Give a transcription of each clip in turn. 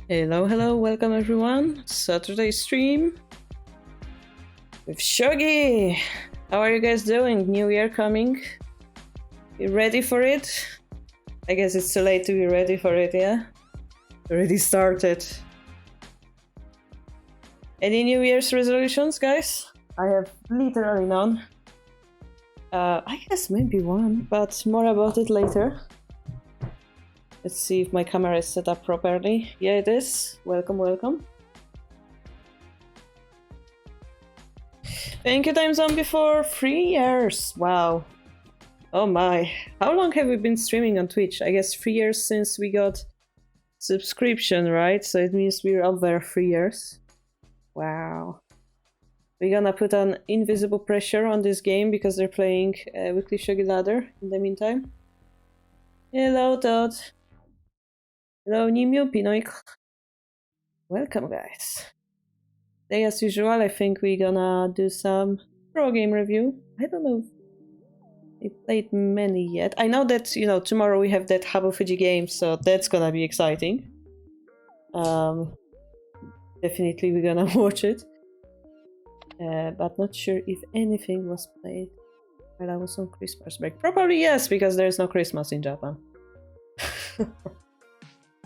Hello, welcome everyone. Saturday stream with Shogi. How are you guys doing? New year coming. You ready for it? I guess it's too late to be ready for it, yeah? Already started. Any New Year's resolutions, guys? I have literally none. I guess maybe one, but more about it later. Let's see if my camera is set up properly. Yeah, it is. Welcome. Thank you, Time Zombie, for 3 years. Wow. Oh my. How long have we been streaming on Twitch? I guess 3 years since we got subscription, right? So it means we're up there 3 years. Wow. We're gonna put an invisible pressure on this game because they're playing Weekly Shogi Ladder in the meantime. Hello, Todd. Hello, Nimio Pinoik. Welcome, guys. Today, as usual, I think we're gonna do some pro game review. I don't know if we played many yet. I know that, tomorrow we have that Habo Fuji game, so that's gonna be exciting. Definitely we're gonna watch it. But not sure if anything was played while I was on Christmas break. Probably yes, because there's no Christmas in Japan.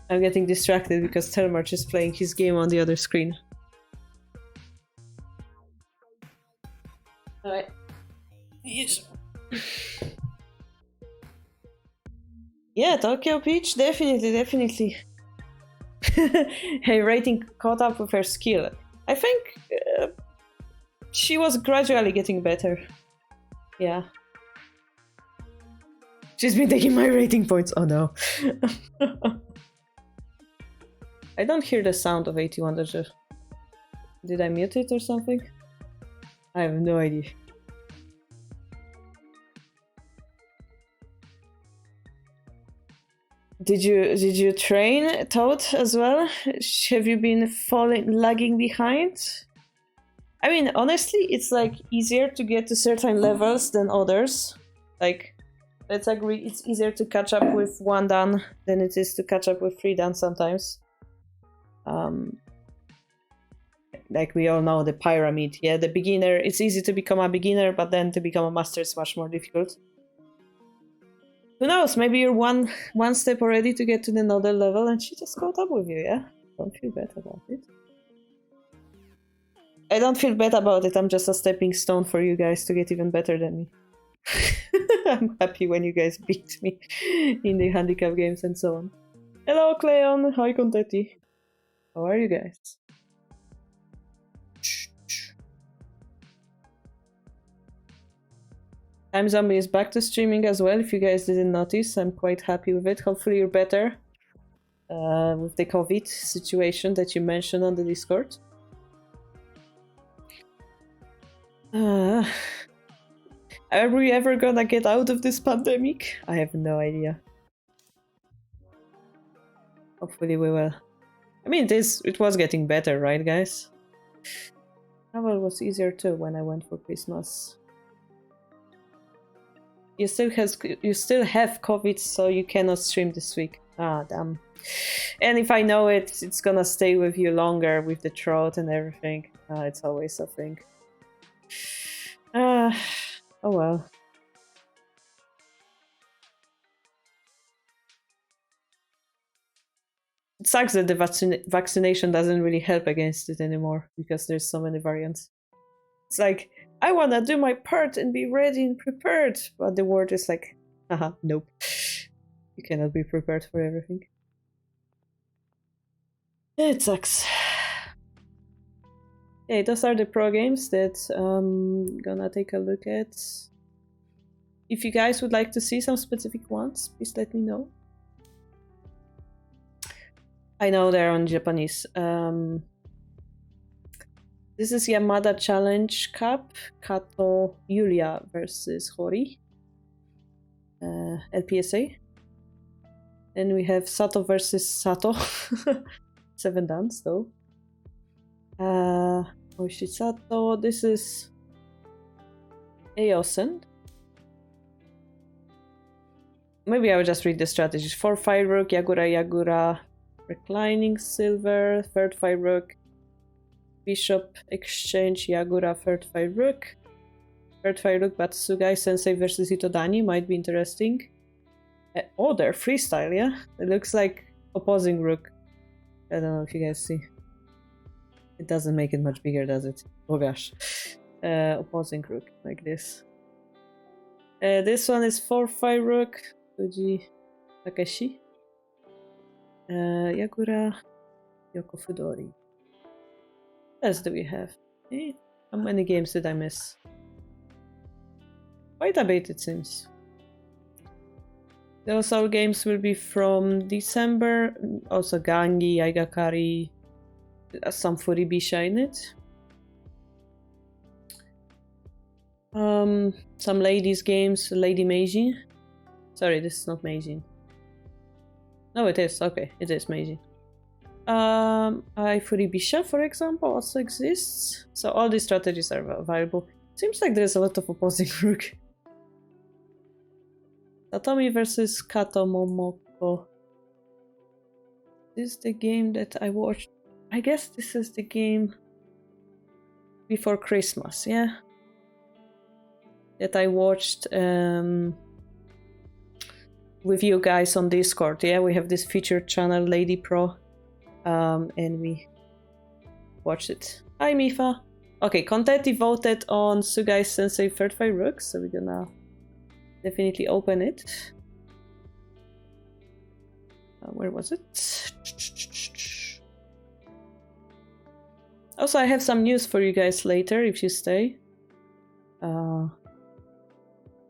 I'm getting distracted because Telmarch is playing his game on the other screen. Alright. Yes. Yeah, Tokyo Peach, definitely. Her rating caught up with her skill. I think she was gradually getting better. Yeah. She's been taking my rating points. Oh no. I don't hear the sound of 81 Dodger. Did I mute it or something? I have no idea. Did you train Toad as well? Have you been lagging behind? I mean, honestly, it's like easier to get to certain levels than others. Like, let's agree, it's easier to catch up with 1 dan than it is to catch up with 3 dan sometimes. Like we all know, the pyramid, yeah, the beginner, it's easy to become a beginner, but then to become a master is much more difficult. Who knows, maybe you're one step already to get to another level and she just caught up with you, yeah? Don't feel bad about it. I don't feel bad about it, I'm just a stepping stone for you guys to get even better than me. I'm happy when you guys beat me in the handicap games and so on. Hello, Cleon. Hi, Contetti. How are you guys? Time Zombie is back to streaming as well, if you guys didn't notice. I'm quite happy with it. Hopefully you're better with the COVID situation that you mentioned on the Discord. Are we ever gonna get out of this pandemic? I have no idea. Hopefully we will. I mean, it was getting better, right, guys? Travel was easier too when I went for Christmas. You still have COVID, so you cannot stream this week. Ah, damn. And if I know it, it's gonna stay with you longer with the throat and everything. It's always a thing. Oh well. It sucks that the vaccination doesn't really help against it anymore because there's so many variants. It's like, I wanna do my part and be ready and prepared, but the word is like, haha, nope. You cannot be prepared for everything. It sucks. Okay, those are the pro games that I'm gonna take a look at. If you guys would like to see some specific ones, please let me know. I know they're on Japanese. This is Yamada Challenge Cup. Kato Yulia versus Hori. LPSA. Then we have Sato versus Sato. 7 dans though. Oshisato. This is Aosen. Maybe I will just read the strategies. 4 Fire Rook, Yagura, Reclining Silver, third 5 rook. Bishop Exchange, Yagura, third 5 rook. Third 5 rook, but Sugai Sensei versus Itodani might be interesting. Oh, they're freestyle, yeah? It looks like opposing rook. I don't know if you guys see. It doesn't make it much bigger, does it? Oh gosh. Opposing rook, like this. This one is 4-5 rook. Fuji Takeshi. Yagura Yokofudori. What else do we have? How many games did I miss? Quite a bit, it seems. Those all games will be from December. Also Gangi, Aigakari, some Furibisha in it. Some ladies games, Lady Meiji. Sorry, this is not Meiji. No, it is. Okay, it is Meiji. Furibisha, for example, also exists. So all these strategies are available. Seems like there's a lot of opposing rook. Satomi versus Kato Momoko. This is the game that I watched. I guess this is the game before Christmas, yeah? That I watched with you guys on Discord. Yeah, we have this featured channel, Lady Pro, and we watched it. Hi, Mifa. Okay, Contenti voted on Sugai Sensei third 5 rooks, so we're gonna definitely open it. Where was it? Also, I have some news for you guys later if you stay.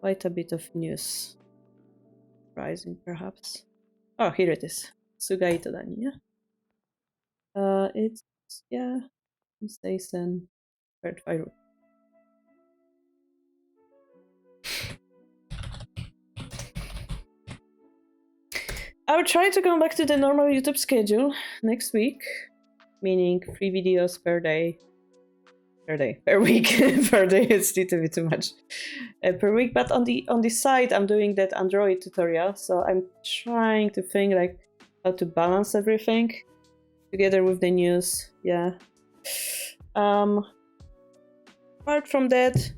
Quite a bit of news. Surprising, perhaps. Oh, here it is. Sugai Itodani, yeah? It's, yeah, stays in third 5 rook. I'll try to come back to the normal YouTube schedule next week, meaning 3 videos per day. Per week. Per day it's a little bit too much. Per week, but on the side I'm doing that Android tutorial, so I'm trying to think like how to balance everything together with the news. Yeah. Apart from that,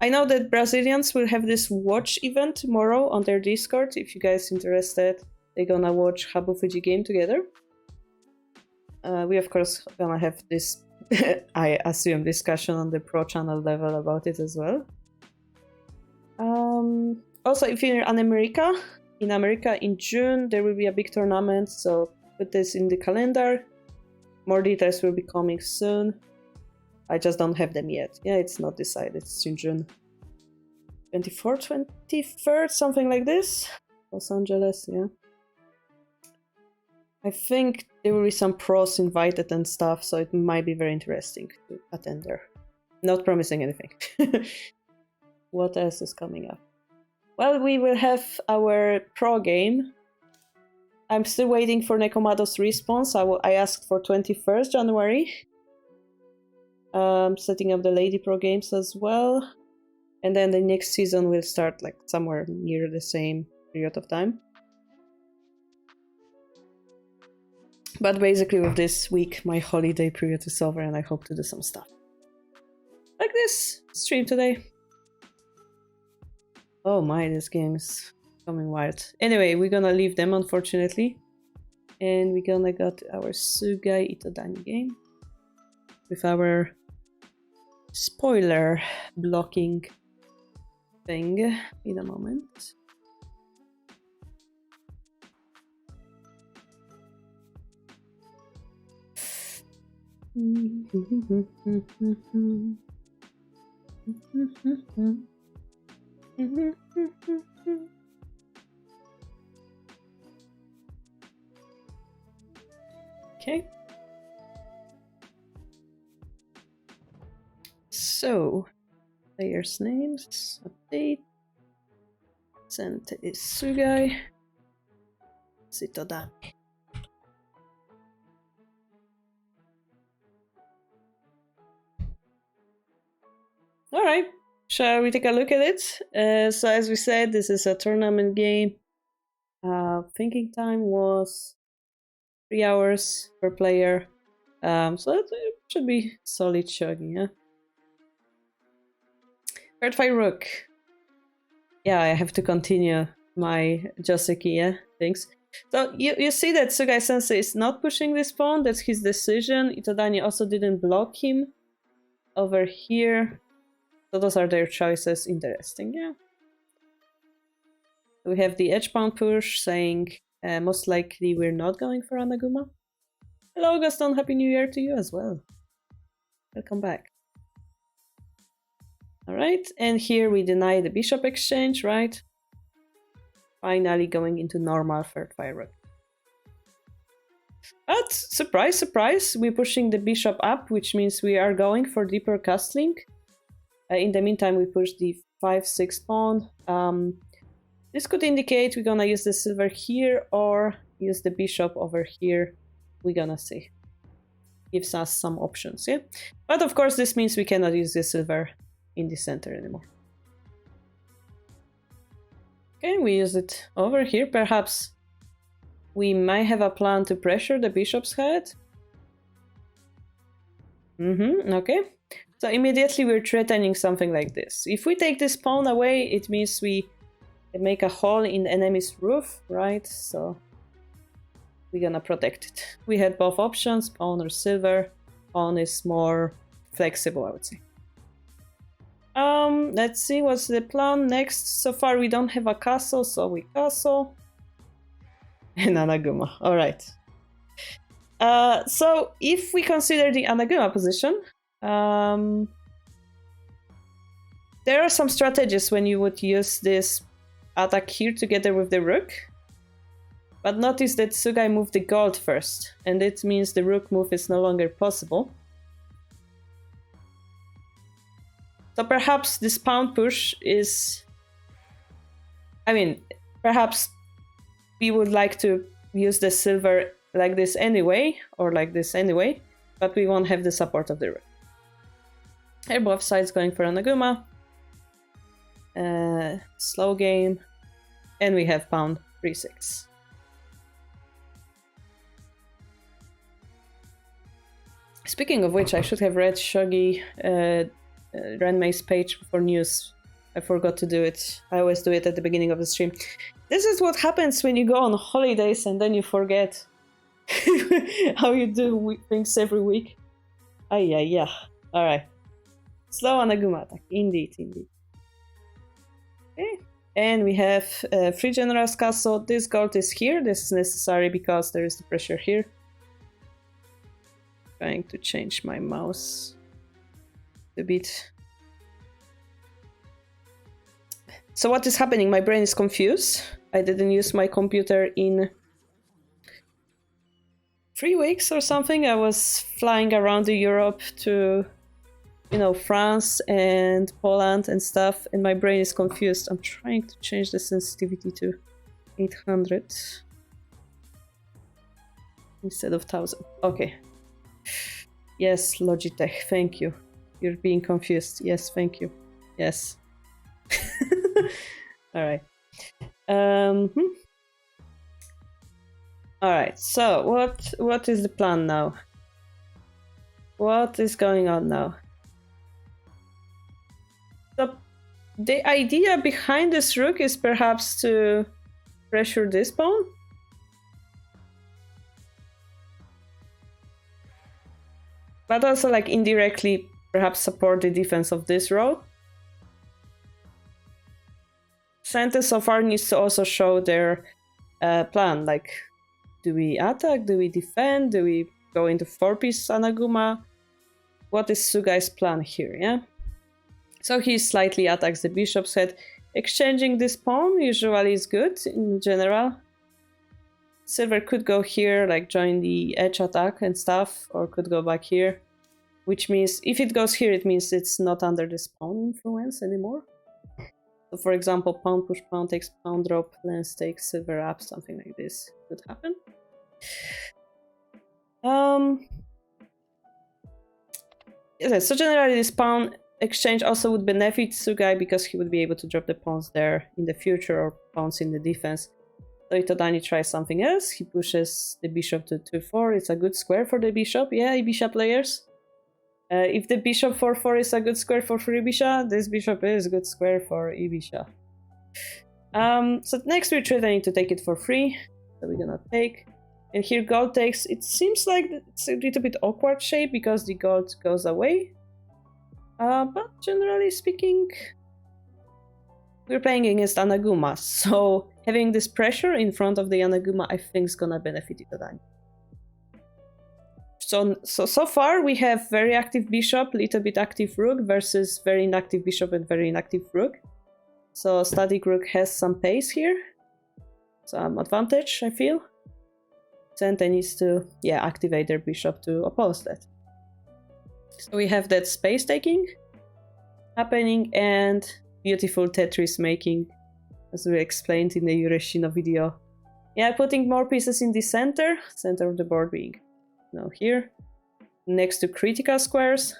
I know that Brazilians will have this watch event tomorrow on their Discord. If you guys interested, they're gonna watch Habu Fuji game together. We of course gonna have this I assume discussion on the pro channel level about it as well. Also, if you're in America in June there will be a big tournament, so put this in the calendar. More details will be coming soon. I just don't have them yet. Yeah, it's not decided. It's in June 24th, 23rd, something like this. Los Angeles, yeah. I think there will be some pros invited and stuff, so it might be very interesting to attend there. Not promising anything. What else is coming up? Well, we will have our pro game. I'm still waiting for Nekomado's response. I asked for 21st January. Setting up the Lady Pro games as well. And then the next season will start like somewhere near the same period of time. But basically with this week, my holiday period is over and I hope to do some stuff. Like this stream today. Oh my, this game is coming wild. Anyway, we're gonna leave them unfortunately. And we're gonna get our Sugai Itodani game. With our spoiler blocking thing in a moment. Okay. So, players' names, update. Sent is Sugai. Itodani. All right, shall we take a look at it? So as we said, this is a tournament game. Thinking time was 3 hours per player. So that should be solid shogi, yeah. Third fight rook. Yeah, I have to continue my Joseki, yeah, things. So you see that Sugai Sensei is not pushing this pawn, that's his decision. Itadani also didn't block him over here. So those are their choices. Interesting, yeah. We have the edge pawn push saying most likely we're not going for Anaguma. Hello Gaston, happy new year to you as well. Welcome back. Alright, and here we deny the bishop exchange, right? Finally going into normal third fire rook. But surprise, surprise, we're pushing the bishop up, which means we are going for deeper castling. In the meantime, we push the 5-6 pawn. This could indicate we're gonna use the silver here or use the bishop over here. We're gonna see. Gives us some options, yeah? But of course, this means we cannot use the silver in the center anymore. Okay, we use it over here. Perhaps we might have a plan to pressure the bishop's head. Okay. So immediately we're threatening something like this. If we take this pawn away, it means we make a hole in the enemy's roof, right? So we're gonna protect it. We had both options, pawn or silver. Pawn is more flexible, I would say. Let's see what's the plan next. So far we don't have a castle, so we castle. And Anaguma, alright. So if we consider the Anaguma position, there are some strategies when you would use this attack here together with the rook. But notice that Sugai moved the gold first, and it means the rook move is no longer possible. So perhaps this pawn push is... I mean, perhaps we would like to use the silver like this anyway, or like this anyway, but we won't have the support of the rook. Here both sides going for Anaguma. Slow game. And we have pawn 3-6. Speaking of which, I should have read Shogi Renmei's page for news. I forgot to do it. I always do it at the beginning of the stream. This is what happens when you go on holidays and then you forget how you do things every week. Yeah. Alright. Slow Anaguma attack. Indeed. Okay. And we have Free General's Castle. This gold is here. This is necessary because there is the pressure here. Trying to change my mouse a bit. So what is happening? My brain is confused. I didn't use my computer in 3 weeks or something. I was flying around Europe to, France and Poland and stuff, and my brain is confused. I'm trying to change the sensitivity to 800 instead of 1000. Okay. Yes, Logitech, thank you. You're being confused. Yes, thank you. Yes. Alright. Alright, so what is the plan now? What is going on now? So the idea behind this rook is perhaps to pressure this pawn. But also like indirectly perhaps support the defense of this row. Sentence so far needs to also show their plan, like do we attack, do we defend, do we go into 4-piece Anaguma? What is Sugai's plan here, yeah? So he slightly attacks the bishop's head. Exchanging this pawn usually is good in general. Silver could go here, like join the edge attack and stuff, or could go back here. Which means, if it goes here, it means it's not under this pawn influence anymore. So for example, pawn push, pawn takes, pawn drop, lance takes, silver up, something like this could happen. So generally this pawn exchange also would benefit Sugai because he would be able to drop the pawns there in the future or pawns in the defense. So Itadani tries something else. He pushes the bishop to 2-4. It's a good square for the bishop. Yeah, bishop players. If the bishop 4-4 is a good square for free bishop, this bishop is a good square for e-bishop. So next we're threatening to take it for free. So we're gonna take. And here gold takes. It seems like it's a little bit awkward shape because the gold goes away. But generally speaking, we're playing against Anaguma. So having this pressure in front of the Anaguma, I think is gonna benefit Itadani. So far we have very active bishop, little bit active rook versus very inactive bishop and very inactive rook. So static rook has some pace here, some advantage, I feel. Sente needs to, activate their bishop to oppose that. So we have that space taking happening and beautiful Tetris making, as we explained in the Ureshino video. Yeah, putting more pieces in the center of the board being now here, next to critical squares.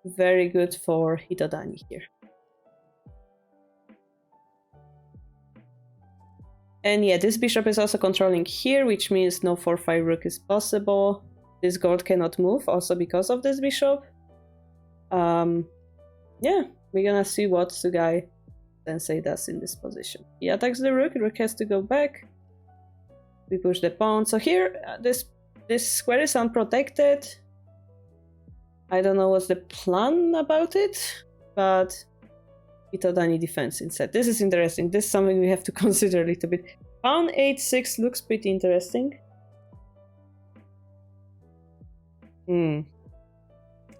Very good for Itadani here. And yeah, this bishop is also controlling here, which means no 4-5 rook is possible. This gold cannot move, also because of this bishop. Yeah, we're gonna see what Sugai Sensei does in this position. He attacks the rook has to go back. We push the pawn. So here, this square is unprotected. I don't know what's the plan about it, but Itadani defense instead. This is interesting. This is something we have to consider a little bit. Pawn 8-6 looks pretty interesting.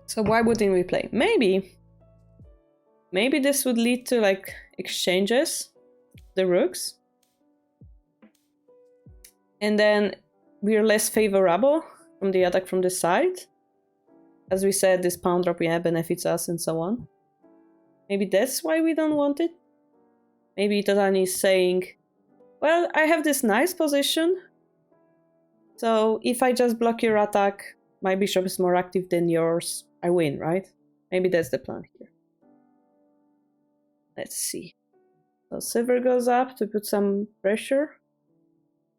So why wouldn't we play? Maybe this would lead to like exchanges, the rooks. And then we're less favorable from the attack from the side. As we said, this pawn drop benefits us and so on. Maybe that's why we don't want it. Maybe Itadani is saying, well, I have this nice position. So if I just block your attack, my bishop is more active than yours. I win, right? Maybe that's the plan here. Let's see. So silver goes up to put some pressure.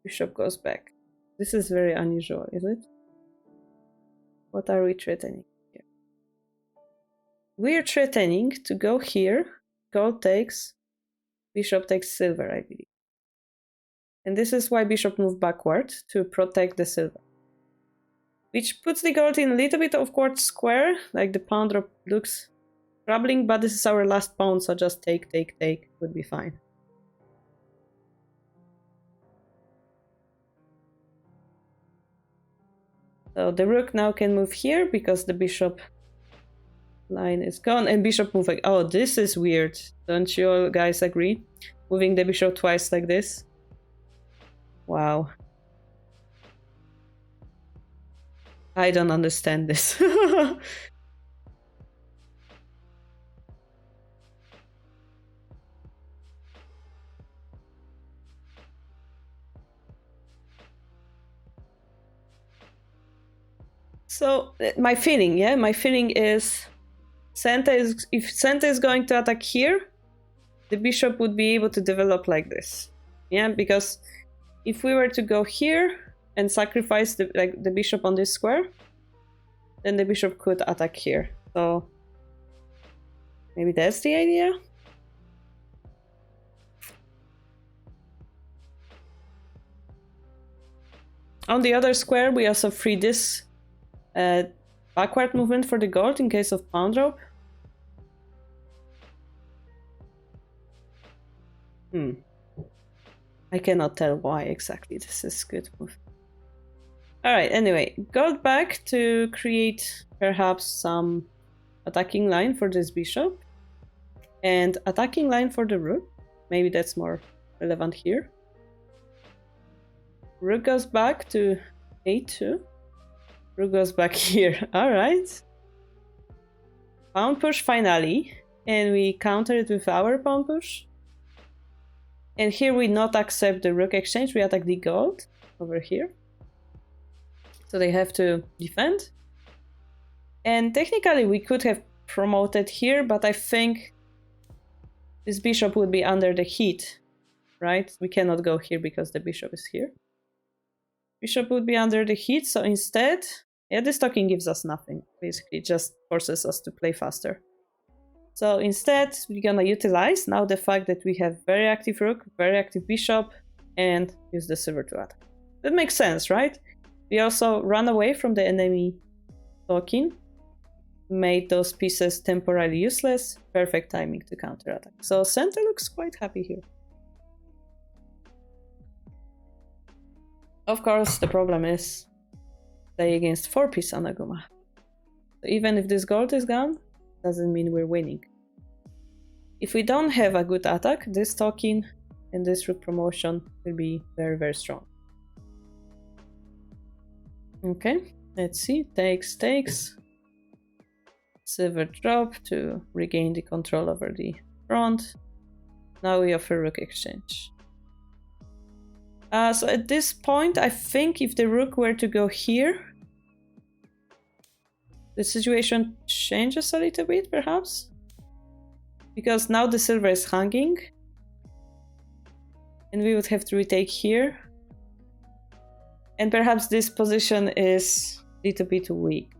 Bishop goes back. This is very unusual, is it? What are we threatening here? We're threatening to go here. Gold takes. Bishop takes silver, I believe. And this is why bishop moved backward, to protect the silver. Which puts the gold in a little bit of awkward square. Like the pawn drop looks troubling, but this is our last pawn, so just take would be fine. So the rook now can move here because the bishop line is gone, and bishop move like, oh, this is weird. Don't you all guys agree? Moving the bishop twice like this. Wow. I don't understand this. So my feeling is if Sente is going to attack here, the bishop would be able to develop like this. Yeah, because if we were to go here and sacrifice the bishop on this square, then the bishop could attack here. So maybe that's the idea. On the other square, we also free this backward movement for the gold in case of pawn drop. I cannot tell why exactly this is a good move. Alright, anyway, gold back to create perhaps some attacking line for this bishop. And attacking line for the rook. Maybe that's more relevant here. Rook goes back to a2. Rook goes back here. Alright. Pawn push finally. And we counter it with our pawn push. And here we not accept the rook exchange. We attack the gold over here. So they have to defend. And technically we could have promoted here, but I think this bishop would be under the heat right? We cannot go here because the bishop is here. Bishop would be under the heat, so instead, yeah, this talking gives us nothing. Basically, just forces us to play faster. So instead, we're gonna utilize now the fact that we have very active rook, very active bishop, and use the silver to attack. That makes sense, right? We also run away from the enemy talking, made those pieces temporarily useless, perfect timing to counterattack. So center looks quite happy here. Of course, the problem is play against 4-piece Anaguma. So even if this gold is gone, doesn't mean we're winning. If we don't have a good attack, this talking and this rook promotion will be very, very strong. Okay, let's see. Takes. Silver drop to regain the control over the front. Now we offer rook exchange. So at this point, I think if the rook were to go here, the situation changes a little bit, perhaps. Because now the silver is hanging. And we would have to retake here. And perhaps this position is a little bit weak.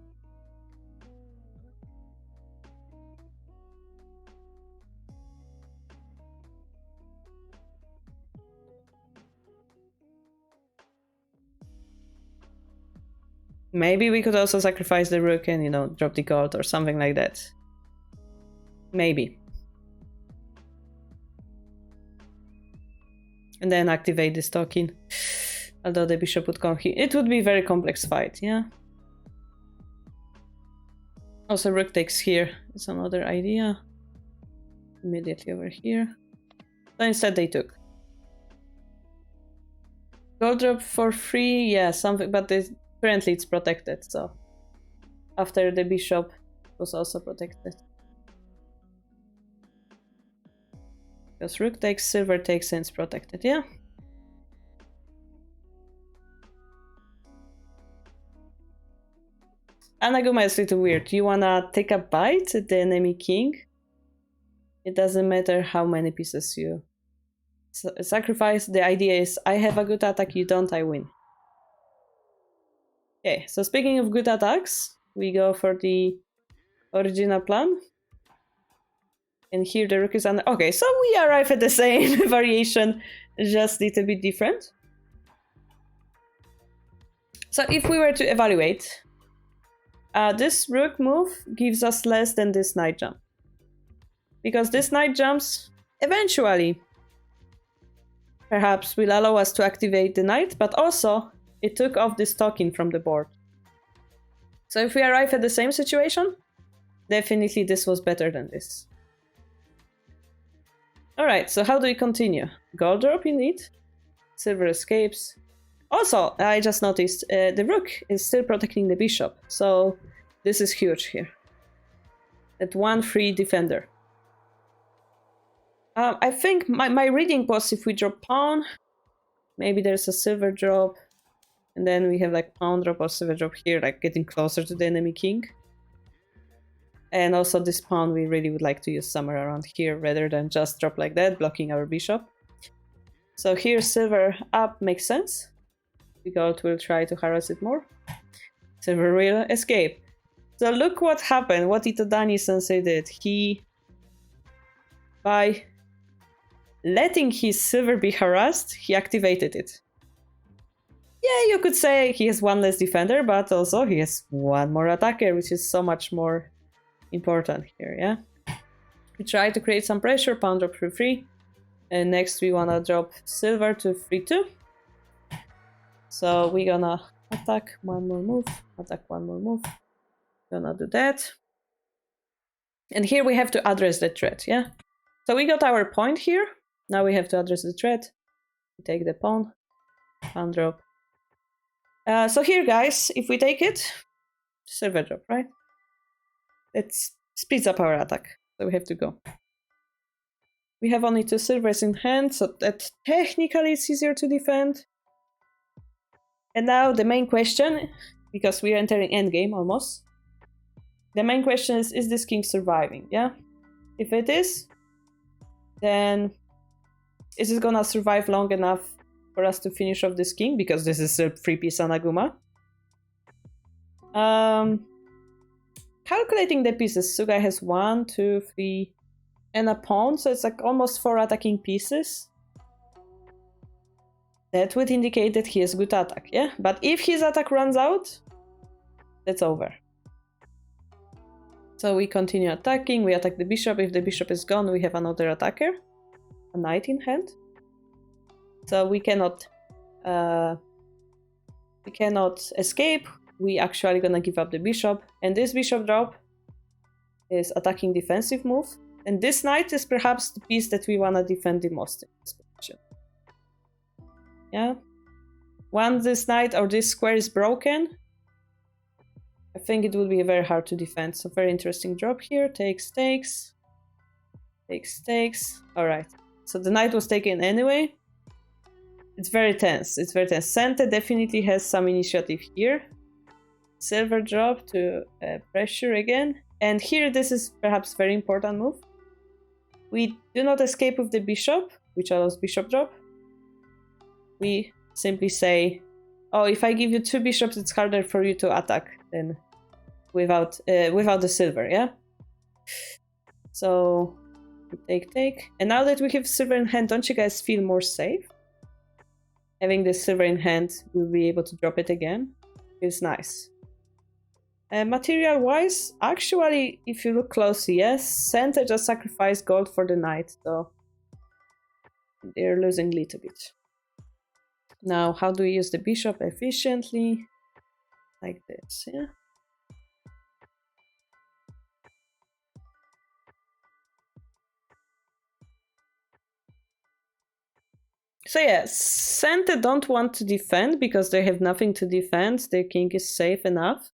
Maybe we could also sacrifice the rook and, you know, drop the gold or something like that. Maybe. And then activate this talking. Although the bishop would come here. It would be a very complex fight, yeah? Also, rook takes here. It's another idea. Immediately over here. So instead they took. Gold drop for free, yeah, something, but currently it's protected, so after the bishop was also protected. Because rook takes, silver takes, and it's protected, yeah? Anaguma is a little weird. You wanna take a bite at the enemy king? It doesn't matter how many pieces you sacrifice. The idea is, I have a good attack, you don't, I win. Okay, so speaking of good attacks, we go for the original plan. And here the rook is under... Okay, so we arrive at the same variation, just a little bit different. So if we were to evaluate, this rook move gives us less than this knight jump. Because this knight jumps eventually perhaps will allow us to activate the knight, but also it took off this talking from the board. So if we arrive at the same situation, definitely this was better than this. Alright, so how do we continue? Gold drop indeed. Silver escapes. Also, I just noticed the rook is still protecting the bishop, so this is huge here. That one free defender. I think my reading was if we drop pawn, maybe there's a silver drop, and then we have like pawn drop or silver drop here, like getting closer to the enemy king. And also this pawn we really would like to use somewhere around here rather than just drop like that, blocking our bishop. So here silver up makes sense. The gold will try to harass it more. Silver will escape. So look what happened, what Itadani sensei did. He, by letting his silver be harassed, he activated it. Yeah, you could say he has one less defender, but also he has one more attacker, which is so much more important here, yeah? We try to create some pressure, pawn drop 3-3. And next we wanna drop silver to 3-2. So we're gonna attack one more move, attack one more move. Gonna do that. And here we have to address the threat, yeah? So we got our point here. Now we have to address the threat. We take the pawn drop. So here, guys, if we take it, silver drop, right? It speeds up our attack, so we have to go. We have only 2 silvers in hand, so that technically it's easier to defend. And now the main question, because we are entering endgame almost, the main question is this king surviving, yeah? If it is, then Is it gonna survive long enough for us to finish off this king? Because this is a 3-piece Anaguma. Calculating the pieces. Sugai has 1, 2, 3, and a pawn, so it's like almost 4 attacking pieces. That would indicate that he has good attack, yeah? But if his attack runs out, that's over. So we continue attacking, we attack the bishop. If the bishop is gone, we have another attacker. A knight in hand. So we cannot escape. We actually gonna give up the bishop. And this bishop drop is attacking defensive move. And this knight is perhaps the piece that we wanna defend the most in this position. Yeah. Once this knight or this square is broken, I think it will be very hard to defend. So very interesting drop here. Takes, takes. Takes, takes. Alright. So the knight was taken anyway. It's very tense. It's very tense. Sente definitely has some initiative here. Silver drop to pressure again. And here this is perhaps very important move. We do not escape with the bishop, which allows bishop drop. We simply say, oh, if I give you 2 bishops, it's harder for you to attack than without the silver, yeah? So we take, take. And now that we have silver in hand, don't you guys feel more safe? Having the silver in hand, we'll be able to drop it again. It's nice. Material-wise, actually, if you look closely, yes, Sente just sacrificed gold for the knight, so they're losing a little bit. Now, how do we use the bishop efficiently? Like this, yeah? So yeah, Sente don't want to defend because they have nothing to defend. Their king is safe enough.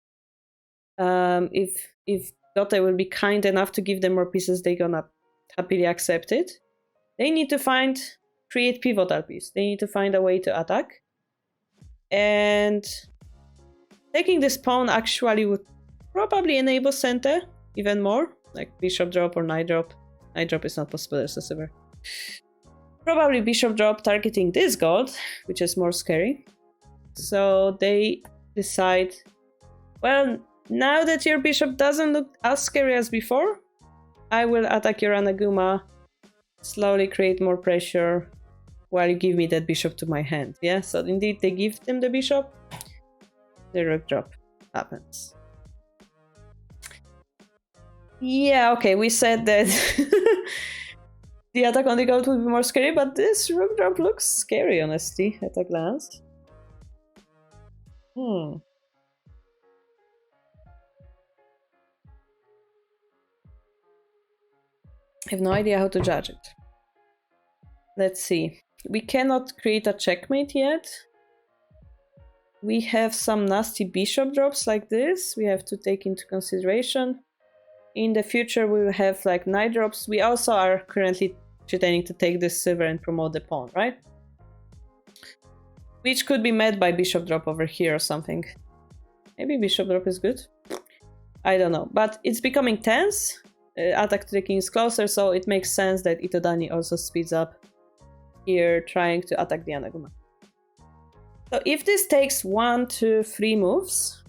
If Dota will be kind enough to give them more pieces, they're gonna happily accept it. They need to create pivotal piece. They need to find a way to attack. And taking this pawn actually would probably enable Sente even more, like bishop drop or knight drop. Knight drop is not possible, there's a silver. Probably bishop drop targeting this gold, which is more scary. So they decide, well, now that your bishop doesn't look as scary as before, I will attack your Anaguma, slowly create more pressure while you give me that bishop to my hand. Yeah, so indeed they give them the bishop, the rook drop happens. Yeah, okay, we said that the attack on the gold would be more scary, but this rook drop looks scary, honestly, at a glance. I have no idea how to judge it. Let's see. We cannot create a checkmate yet. We have some nasty bishop drops like this. We have to take into consideration. In the future, we will have like knight drops. We also are currently pretending to take this silver and promote the pawn, right? Which could be met by bishop drop over here or something. Maybe bishop drop is good. I don't know, but it's becoming tense. Attack to the king is closer, so it makes sense that Itodani also speeds up here, trying to attack the Anaguma. So if this takes 1, 2, 3 moves,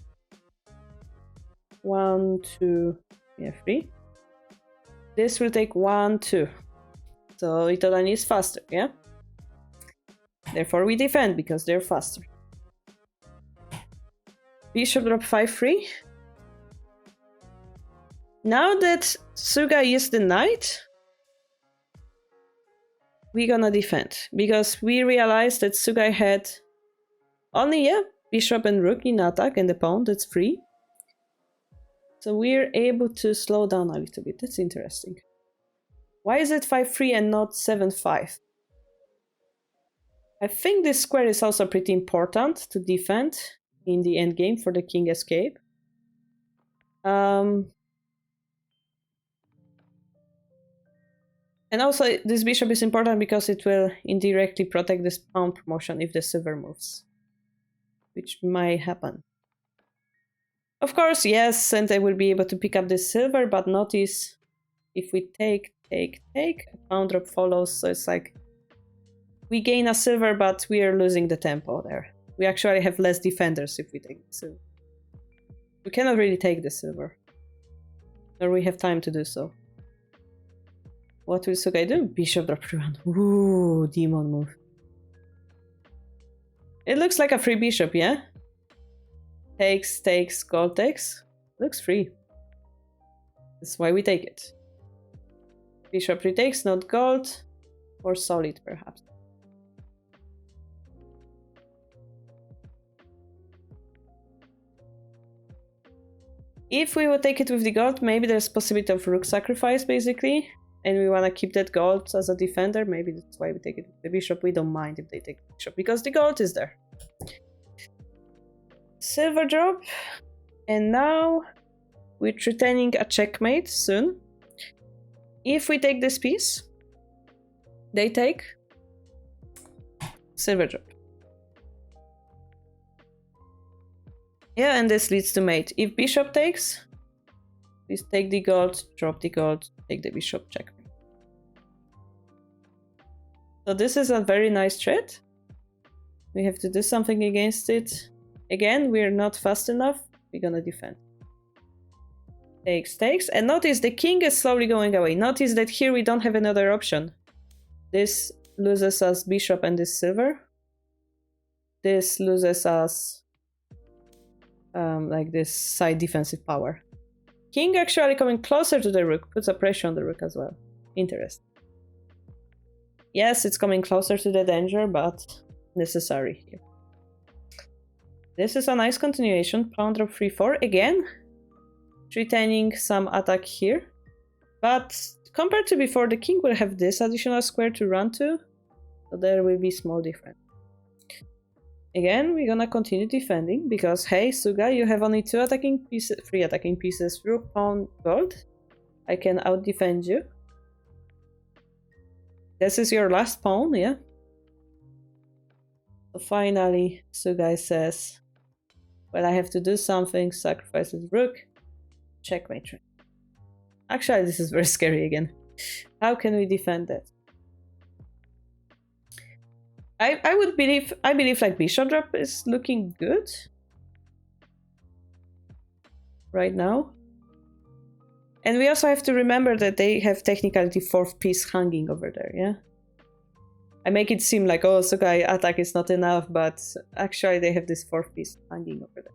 1, 2, yeah, 3. This will take 1, 2. So Itodani is faster, yeah? Therefore we defend because they're faster. Bishop drop 5, 3. Now that Suga used the knight, we're gonna defend. Because we realized that Suga had only, yeah, bishop and rook in attack and the pawn, that's free. So we're able to slow down a little bit. That's interesting. Why is it 5-3 and not 7-5? I think this square is also pretty important to defend in the endgame for the king escape. And also this bishop is important because it will indirectly protect this pawn promotion if the silver moves, which might happen. Of course, yes, Sente will be able to pick up this silver, but notice if we take, a pawn drop follows, so it's like we gain a silver, but we are losing the tempo there. We actually have less defenders if we take the silver. We cannot really take the silver. Or we have time to do so. What will Sugai do? Bishop drop 3-1. Ooh, demon move. It looks like a free bishop, yeah? Takes, gold takes. Looks free. That's why we take it. Bishop retakes, not gold. Or solid, perhaps. If we would take it with the gold, maybe there's possibility of rook sacrifice, basically. And we want to keep that gold as a defender. Maybe that's why we take it with the bishop. We don't mind if they take the bishop, because the gold is there. Silver drop. And now we're threatening a checkmate soon. If we take this piece, they take silver drop. Yeah, and this leads to mate. If bishop takes, please take the gold, drop the gold, take the bishop, checkmate. So this is a very nice threat. We have to do something against it. Again, we're not fast enough. We're gonna defend. Takes. And notice the king is slowly going away. Notice that here we don't have another option. This loses us bishop and this silver. This loses us like this side defensive power. King actually coming closer to the rook puts a pressure on the rook as well. Interesting. Yes, it's coming closer to the danger, but necessary here. This is a nice continuation. Pawn drop 3-4 again. Retaining some attack here. But compared to before, the king will have this additional square to run to. So there will be small difference. Again, we're gonna continue defending because, hey, Suga, you have only 3 attacking pieces, rook, pawn, gold. I can out-defend you. This is your last pawn, yeah? So finally, Suga says, well, I have to do something, sacrifice his rook, checkmate. Actually, this is very scary again. How can we defend that? I believe like bishop drop is looking good right now. And we also have to remember that they have technically the 4th piece hanging over there, yeah? I make it seem like, oh, Sugai attack is not enough, but actually they have this 4th piece hanging over there.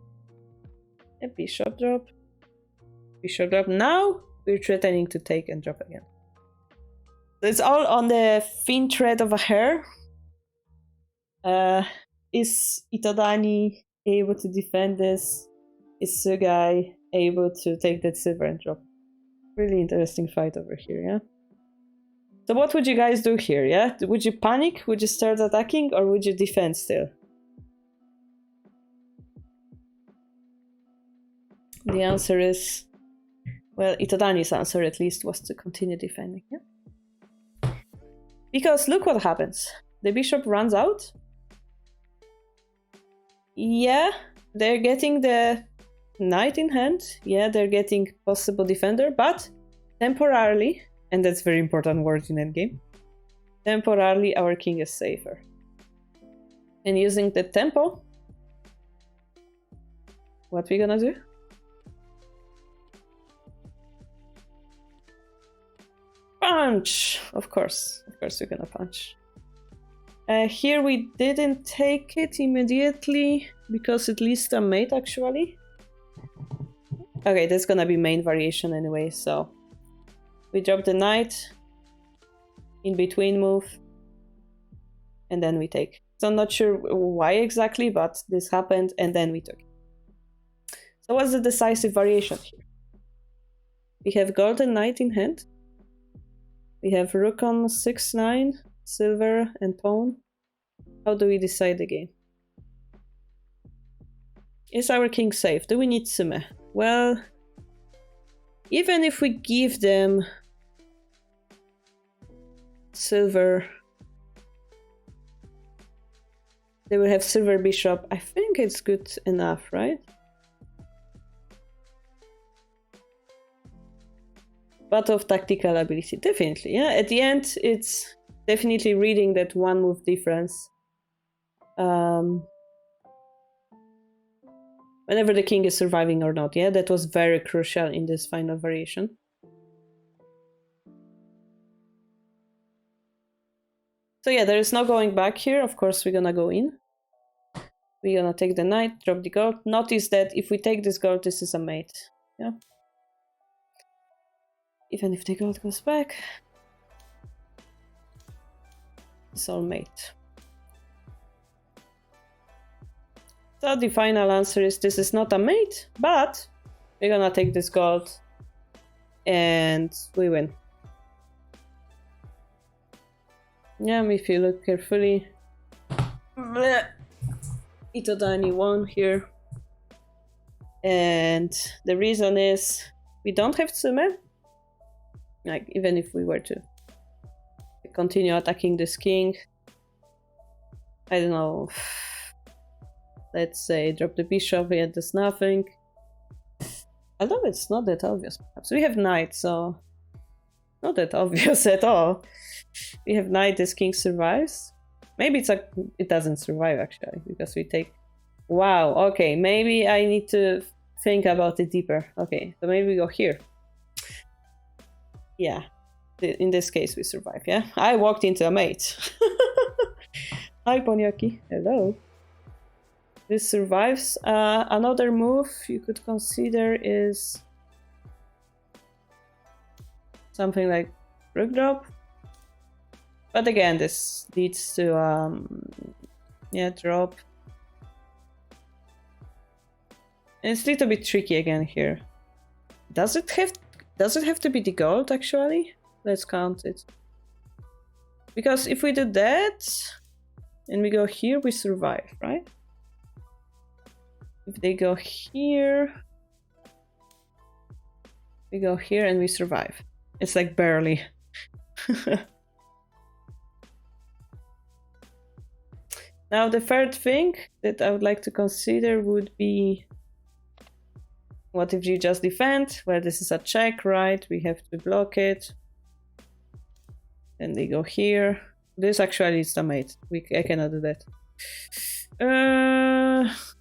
And bishop drop. Bishop drop. Now we're threatening to take and drop again. So it's all on the thin thread of a hair. Is Itadani able to defend this? Is Sugai able to take that silver and drop? Really interesting fight over here, yeah? So what would you guys do here, yeah? Would you panic? Would you start attacking? Or would you defend still? The answer is... well, Itadani's answer at least was to continue defending, yeah? Because look what happens. The bishop runs out. Yeah, they're getting the knight in hand. Yeah, they're getting possible defender, but temporarily, and that's very important word in endgame, temporarily our king is safer. And using the tempo, what we gonna do? Punch! Of course we're gonna punch. Here we didn't take it immediately because it leads to a mate actually. Okay, that's gonna be main variation anyway, so we drop the knight, in between move, and then we take. So I'm not sure why exactly, but this happened and then we took it. So what's the decisive variation here? We have golden knight in hand. We have rook on 6-9, silver and pawn. How do we decide the game? Is our king safe? Do we need Sume? Well, even if we give them silver, they will have silver bishop. I think it's good enough, right? But of tactical ability, definitely. Yeah, at the end, it's definitely reading that one move difference. Whenever the king is surviving or not, yeah, that was very crucial in this final variation. So yeah, there is no going back here. Of course, we're gonna go in. We're gonna take the knight, drop the gold. Notice that if we take this gold, this is a mate. Yeah. Even if the gold goes back, it's all mate. So the final answer is this is not a mate, but we're gonna take this gold and we win. Yeah, if you look carefully, Itodani won here. And the reason is we don't have Tsume. Like, even if we were to continue attacking this king, I don't know, let's say drop the bishop, yet there's nothing. Although it's not that obvious, perhaps. We have knight, so not that obvious at all. We have knight, this king survives. Maybe it doesn't survive actually, because we take... Wow, okay, maybe I need to think about it deeper. Okay, so maybe we go here. Yeah, in this case we survive, yeah? I walked into a mate. Hi, Ponyaki. Hello. This survives. Another move you could consider is something like rook drop. But again, this leads to yeah, drop. And it's a little bit tricky again here. Does it have to be the gold actually? Let's count it. Because if we do that and we go here, we survive, right? If they go here, we go here and we survive. It's like barely. Now the third thing that I would like to consider would be, what if you just defend? Well, this is a check, right? We have to block it. Then they go here. This actually is the mate. I cannot do that.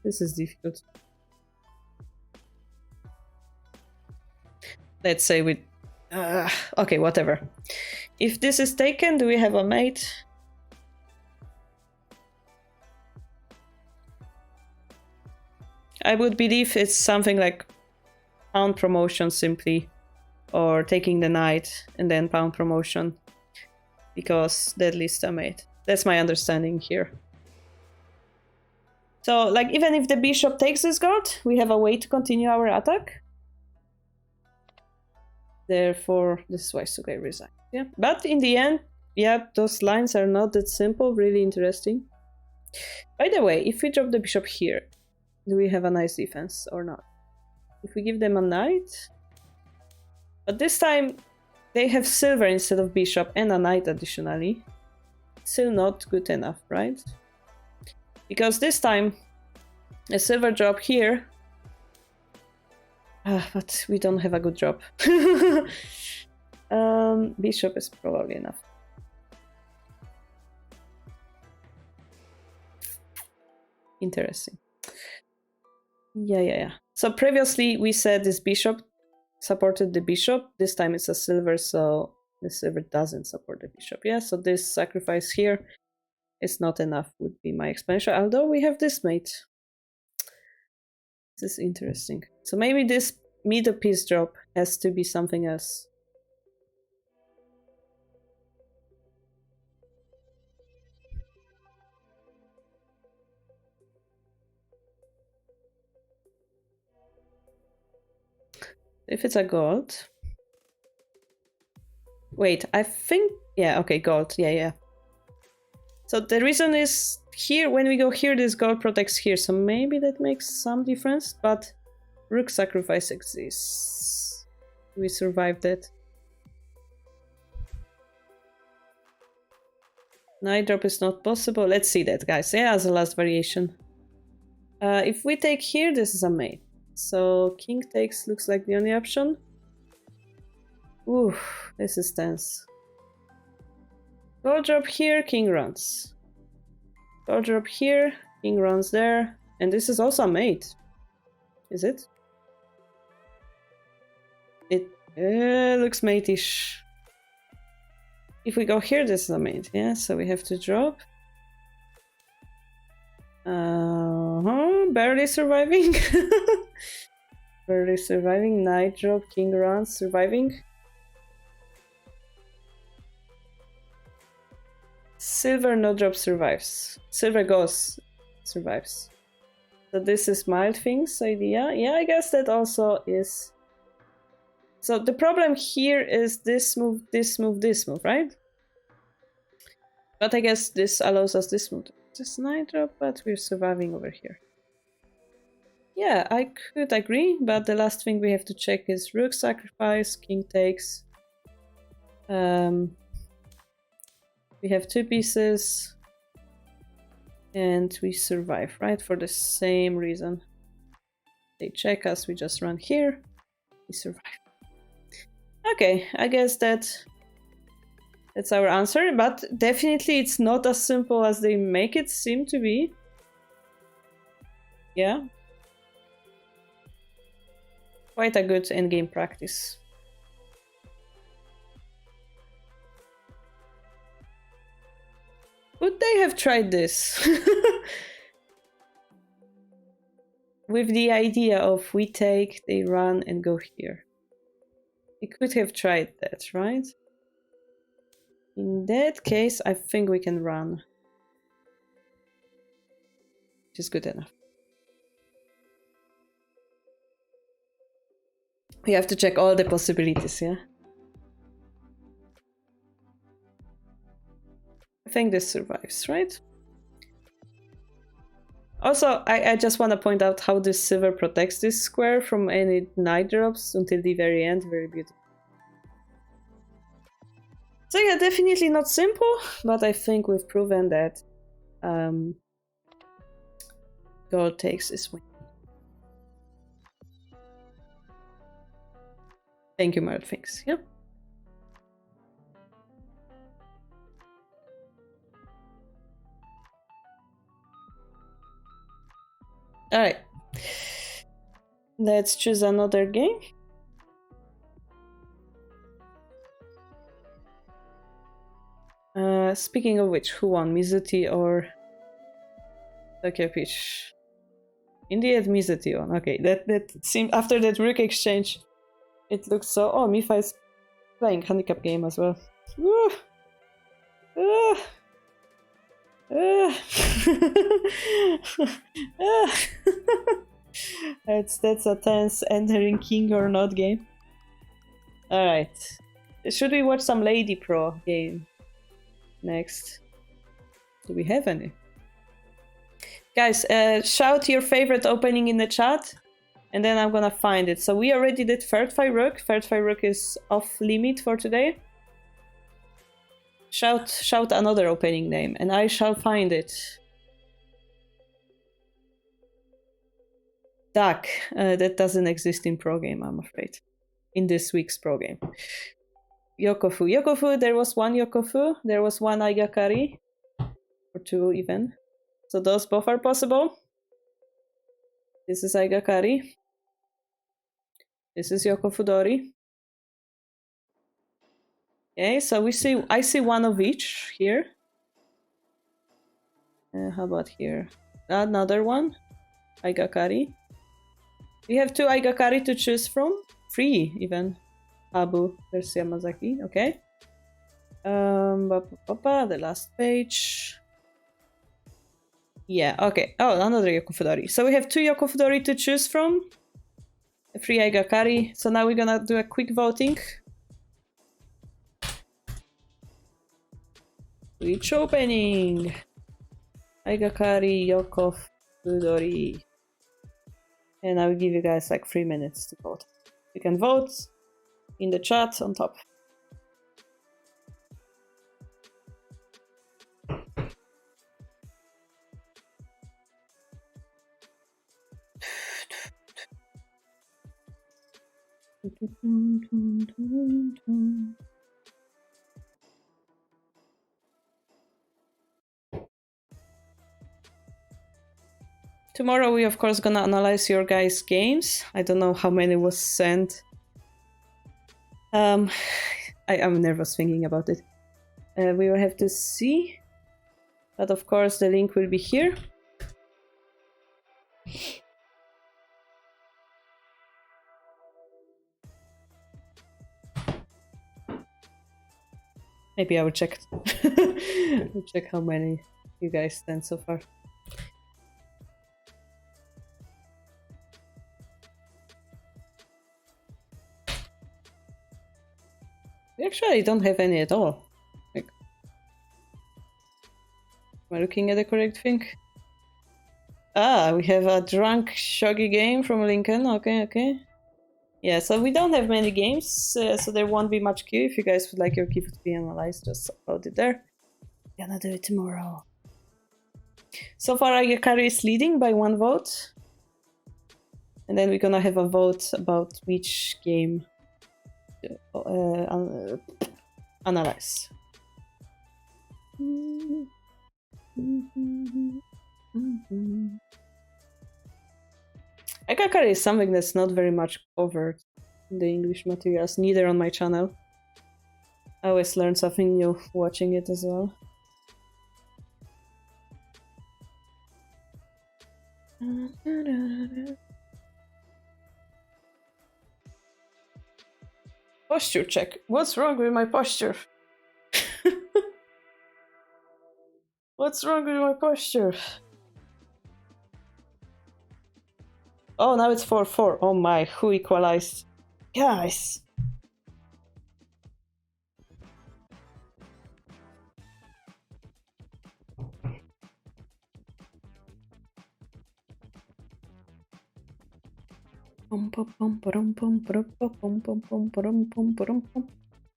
This is difficult. Let's say we... okay, whatever. If this is taken, do we have a mate? I would believe it's something like pound promotion simply, or taking the knight and then pound promotion, because that leads to a mate. That's my understanding here. So, like, even if the bishop takes this gold, we have a way to continue our attack. Therefore, this is why Sugai resigned. Yeah, but in the end, yeah, those lines are not that simple. Really interesting. By the way, if we drop the bishop here, do we have a nice defense or not? If we give them a knight, but this time they have silver instead of bishop and a knight additionally. Still not good enough, right? Because this time a silver drop here, but we don't have a good drop. Bishop is probably enough. Interesting. Yeah. So previously we said this bishop supported the bishop. This time it's a silver, so the silver doesn't support the bishop. Yeah, so this sacrifice here is not enough, would be my explanation. Although we have this mate. This is interesting. So maybe this middle piece drop has to be something else. If it's a gold... Wait, I think... Yeah, okay, gold. Yeah. So the reason is here, when we go here, this gold protects here. So maybe that makes some difference, but rook sacrifice exists. We survived that. Knight drop is not possible. Let's see that, guys. Yeah, as a last variation. If we take here, this is a mate. So king takes looks like the only option. Ooh, this is tense. Gold drop here, king runs. Gold drop here, king runs there. And this is also a mate. Is it? It looks mate-ish. If we go here, this is a mate. Yeah, so we have to drop. Barely surviving. Barely surviving. Knight drop, king runs, surviving. Silver no drop survives. Silver goes survives. So this is mild things idea. Yeah, I guess that also is. So the problem here is this move, this move, this move, right? But I guess this allows us this move. This knight drop, but we're surviving over here. Yeah, I could agree, but the last thing we have to check is rook sacrifice, king takes. We have 2 pieces. And we survive, right? For the same reason. They check us, we just run here. We survive. Okay, I guess that's our answer, but definitely it's not as simple as they make it seem to be. Yeah. Quite a good endgame practice. Would they have tried this? With the idea of we take, they run and go here. We could have tried that, right? In that case, I think we can run. Which is good enough. We have to check all the possibilities, yeah? I think this survives, right? Also, I just want to point out how this silver protects this square from any knight drops until the very end. Very beautiful. So yeah, definitely not simple, but I think we've proven that gold takes this win. Thank you, Mark. Thanks. Yep. Alright. Let's choose another game. Speaking of which, who won? Mizuti or Tokyo Peach? In the end, Mizuti won. Okay, that seemed after that rook exchange, it looks so. Oh, Mifa is playing handicap game as well. That's a tense entering king or not game. Alright. Should we watch some Lady Pro game next? Do we have any? Guys, shout your favorite opening in the chat and then I'm gonna find it. So we already did third five rook. Third five rook is off limit for today. Shout another opening name and I shall find it. Duck. That doesn't exist in pro game, I'm afraid. In this week's pro game. Yokofu. Yokofu, there was one Yokofu. There was one Aigakari. Or 2 even. So those both are possible. This is Aigakari. This is Yokofudori. Okay, so I see one of each here. How about here? Another one. Aigakari. We have 2 Aigakari to choose from. 3 even. Abu versus Yamazaki. Okay. The last page. Yeah, okay. Oh, another Yokofudori. So we have 2 Yokofudori to choose from. 3 Aigakari. So now we're gonna do a quick voting. Which opening? Aigakari, Yokofudori. And I will give you guys like 3 minutes to vote. You can vote in the chat on top. Tomorrow we of course gonna analyze your guys' games. I don't know how many was sent. I'm nervous thinking about it. We will have to see. But of course the link will be here. Maybe I will check. I'll check how many you guys sent so far. We actually don't have any at all. Like, am I looking at the correct thing? Ah, we have a drunk Shogi game from Lincoln. Okay. Yeah, so we don't have many games, so there won't be much queue. If you guys would like your queue to be analyzed, just upload it there. Gonna do it tomorrow. So far, Ayakari is leading by 1 vote. And then we're gonna have a vote about which game to analyze. Ayakari is something that's not very much covered in the English materials, neither on my channel. I always learn something new watching it as well. Posture check. What's wrong with my posture? What's wrong with my posture? Oh, now it's 4-4. Oh my, who equalized? Guys!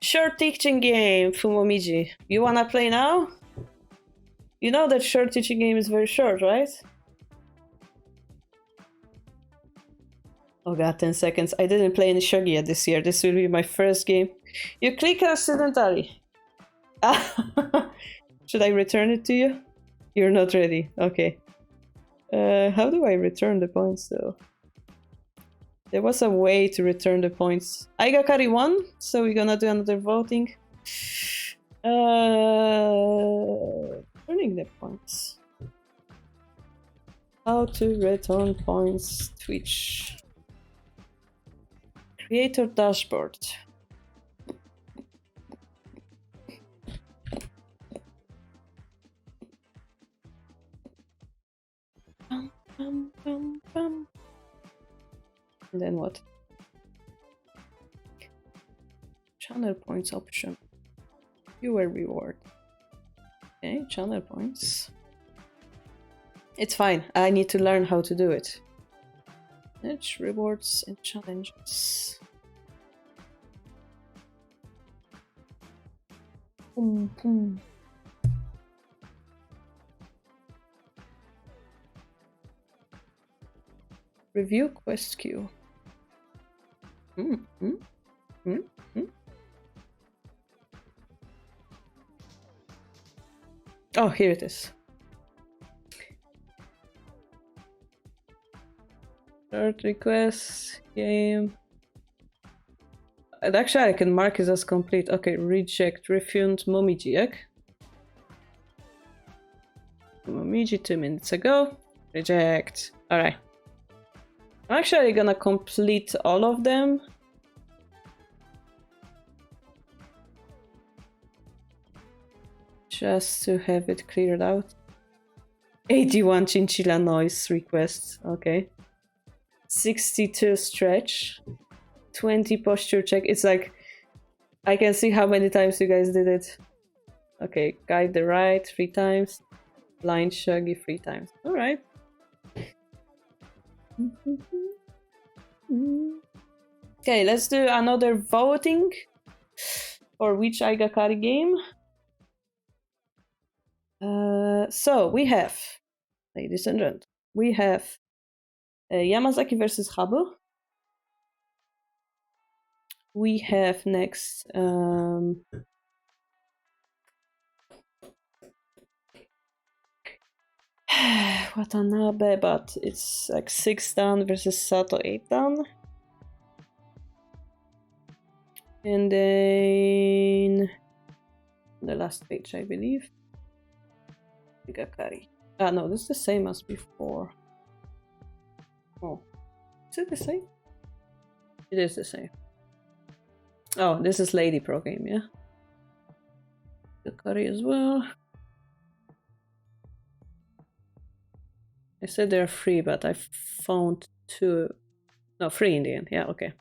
Short teaching game, Fumomiji. You wanna play now? You know that short teaching game is very short, right? Oh god, 10 seconds. I didn't play any Shogi yet this year. This will be my first game. You click accidentally. Should I return it to you? You're not ready. Okay. How do I return the points though? There was a way to return the points. Aigakari won, so we're gonna do another voting. Returning the points. How to return points, Twitch. Creator dashboard. And then what? Channel points option. Viewer reward. Okay, channel points. It's fine. I need to learn how to do it. Manage rewards and challenges. Boom, boom. Review quest queue. Oh, here it is. Start request, game. And actually, I can mark it as complete. Okay, reject, refund, Momiji, egg. Momiji 2 minutes ago. Reject. Alright. I'm actually gonna complete all of them. Just to have it cleared out. 81 chinchilla noise requests. Okay. 62 stretch. 20 posture check. It's like I can see how many times you guys did it. Okay, guide the right 3 times. Blind Shogi 3 times. Alright. Okay, let's do another voting for which Aigakari game. So we have, ladies and gentlemen, we have Yamazaki versus Habu. We have next Watanabe, but it's like 6 down versus Sato 8 down. And then the last page, I believe. Higakari. Ah, no, this is the same as before. Oh, is it the same? It is the same. Oh, this is Lady Pro Game, yeah? Higakari as well. I said they're free, but I found 2. No, 3 in the end. Yeah, okay.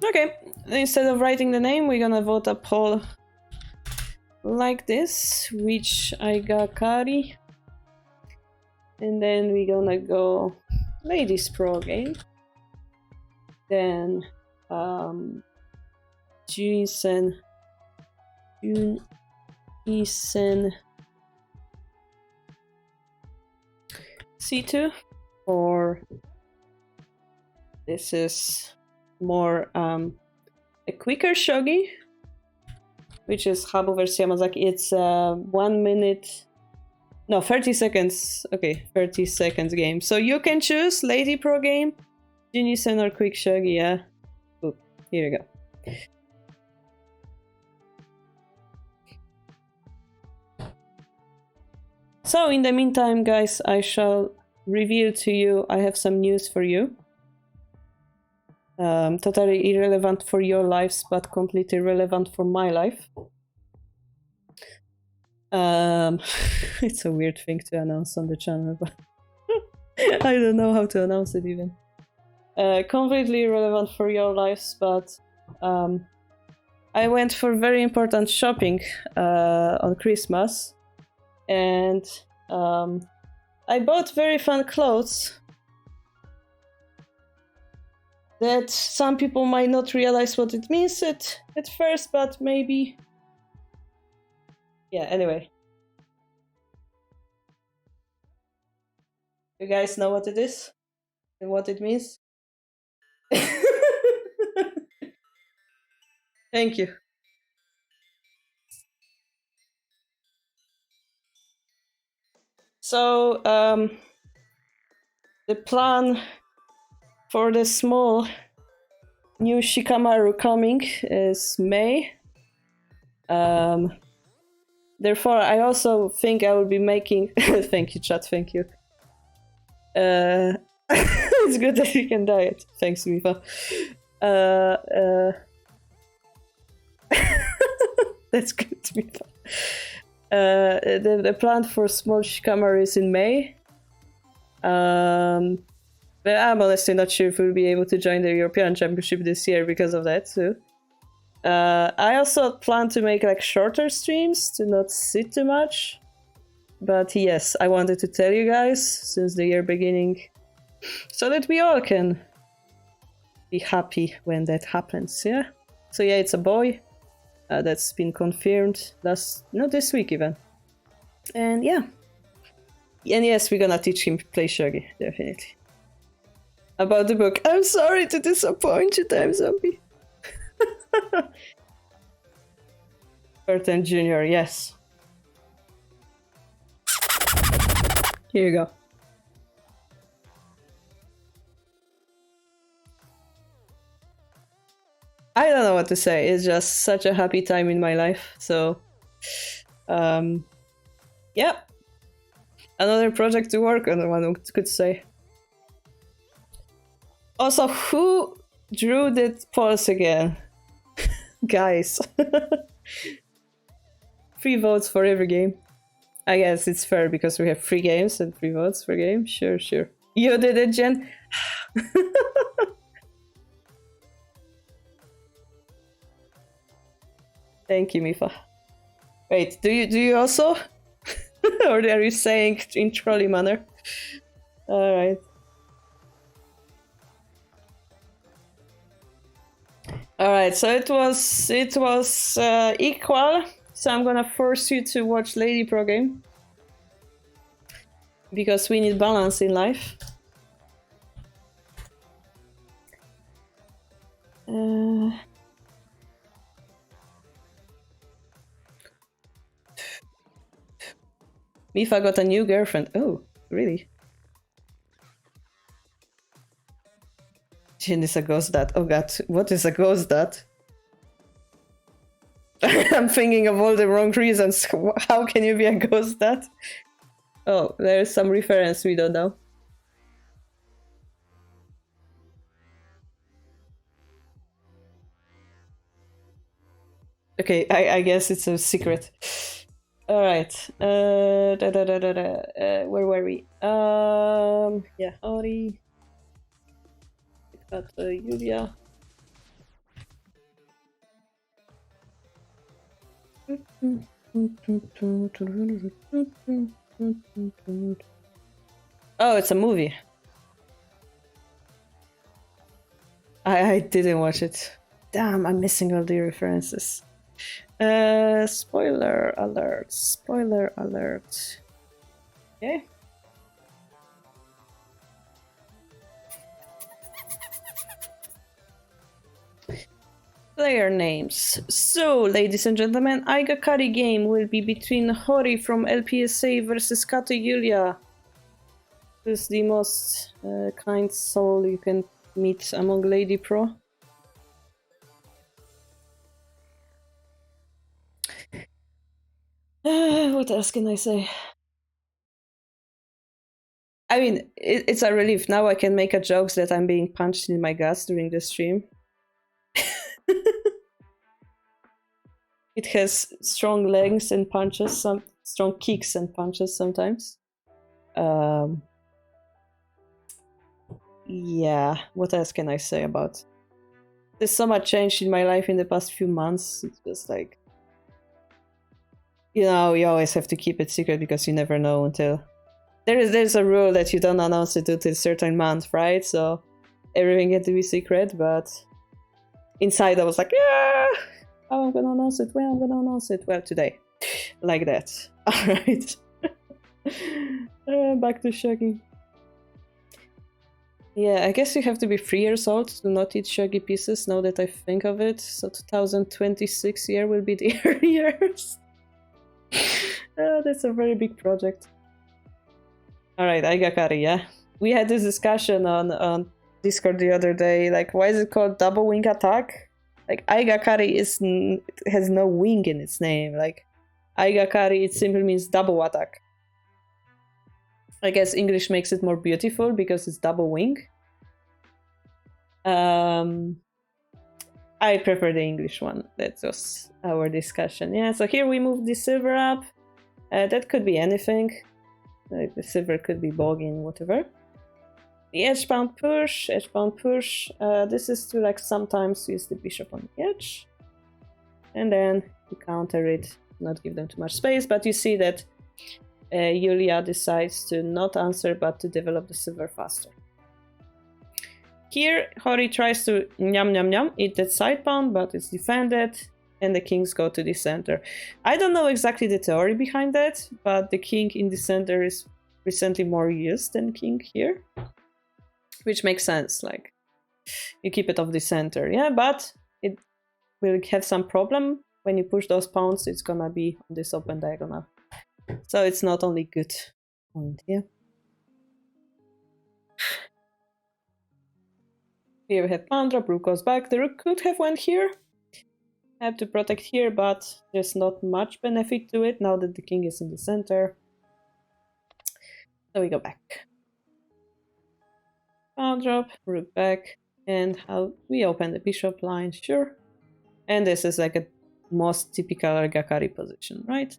Okay, instead of writing the name, we're gonna vote a poll like this, which I got Kari. And then we're gonna go Ladies Pro Game. Then Jun-Isen C2, or this is more a quicker shogi, which is Habu vs Yamazaki. It's 1 minute, no, 30 seconds. Okay, 30 seconds game. So you can choose Lady Pro Game, Jun-Isen, or quick shogi. Yeah. Oop, here we go. So in the meantime, guys, I shall reveal to you, I have some news for you. Totally irrelevant for your lives, but completely relevant for my life. It's a weird thing to announce on the channel, but I don't know how to announce it even. Completely irrelevant for your lives, but I went for very important shopping on Christmas, and I bought very fun clothes that some people might not realize what it means at first, but maybe. Yeah, anyway. You guys know what it is? And what it means? Thank you. So, the plan for the small new Shikamaru coming is May. Therefore, I also think I will be making. Thank you, chat. Thank you. It's good that you can diet. Thanks, Mifa. That's good, Mifa. The plan for small Shikamaru is in May. But I'm honestly not sure if we'll be able to join the European Championship this year because of that too. I also plan to make like shorter streams to not sit too much. But yes, I wanted to tell you guys since the year beginning, so that we all can be happy when that happens, yeah? So yeah, it's a boy. That's been confirmed not this week even. And yeah. And yes, we're gonna teach him to play shogi, definitely. About the book, I'm sorry to disappoint you, Time Zombie. Fortin Jr., yes. Here you go. I don't know what to say. It's just such a happy time in my life. So, yeah. Another project to work on, one could say. Also, who drew the polls again? Guys. 3 votes for every game. I guess it's fair because we have 3 games and 3 votes per game. Sure, sure. You did it, Jen. Thank you, Mifa. Wait, do you also? Or are you saying in trolley manner? Alright. Alright, so it was equal. So I'm gonna force you to watch Lady Pro Game. Because we need balance in life. Mifa got a new girlfriend. Oh, really? Jin is a ghost dad. Oh god, what is a ghost dad? I'm thinking of all the wrong reasons. How can you be a ghost dad? Oh, there's some reference we don't know. Okay, I guess it's a secret. Alright. Where were we? Yeah, Ori. Got Yulia. Oh, it's a movie. I didn't watch it. Damn, I'm missing all the references. Spoiler alert. Spoiler alert. Okay. Player names. So, ladies and gentlemen, Aigakari game will be between Hori from LPSA versus Kato Yulia, who's the most kind soul you can meet among Lady Pro. What else can I say? I mean, it's a relief. Now I can make a jokes that I'm being punched in my guts during the stream. It has strong legs and punches, some strong kicks and punches sometimes. Yeah, what else can I say about? There's so much change in my life in the past few months. It's just like, you know, you always have to keep it secret because you never know until there's a rule that you don't announce it until a certain month, right? So everything had to be secret, but inside I was like, yeah, how I'm gonna announce it? When I'm gonna announce it? Well, today, like that. All right. Back to Shogi. Yeah, I guess you have to be 3 years old to not eat Shogi pieces. Now that I think of it, so 2026 year will be the early years. That's a very big project. All right, Aigakari. Yeah, we had this discussion on Discord the other day. Like, why is it called double wing attack? Like, Aigakari has no wing in its name. Like, Aigakari, it simply means double attack. I guess English makes it more beautiful because it's double wing. I prefer the English one. That was our discussion. Yeah, so here we move the silver up. That could be anything. Like the silver could be bogging, whatever. The edge-bound push, this is to like sometimes use the bishop on the edge. And then you counter it, not give them too much space, but you see that Yulia decides to not answer but to develop the silver faster. Here, Hori tries to eat that side pawn, but it's defended, and the kings go to the center. I don't know exactly the theory behind that, but the king in the center is recently more used than king here, which makes sense. Like, you keep it off the center, yeah, but it will have some problem when you push those pawns. It's gonna be on this open diagonal. So it's not only good point here. Here we have pawn drop, rook goes back. The rook could have went here. I have to protect here, but there's not much benefit to it now that the king is in the center. So we go back. Pawn drop, rook back, and how we open the bishop line, sure. And this is like a most typical Aigakari position, right?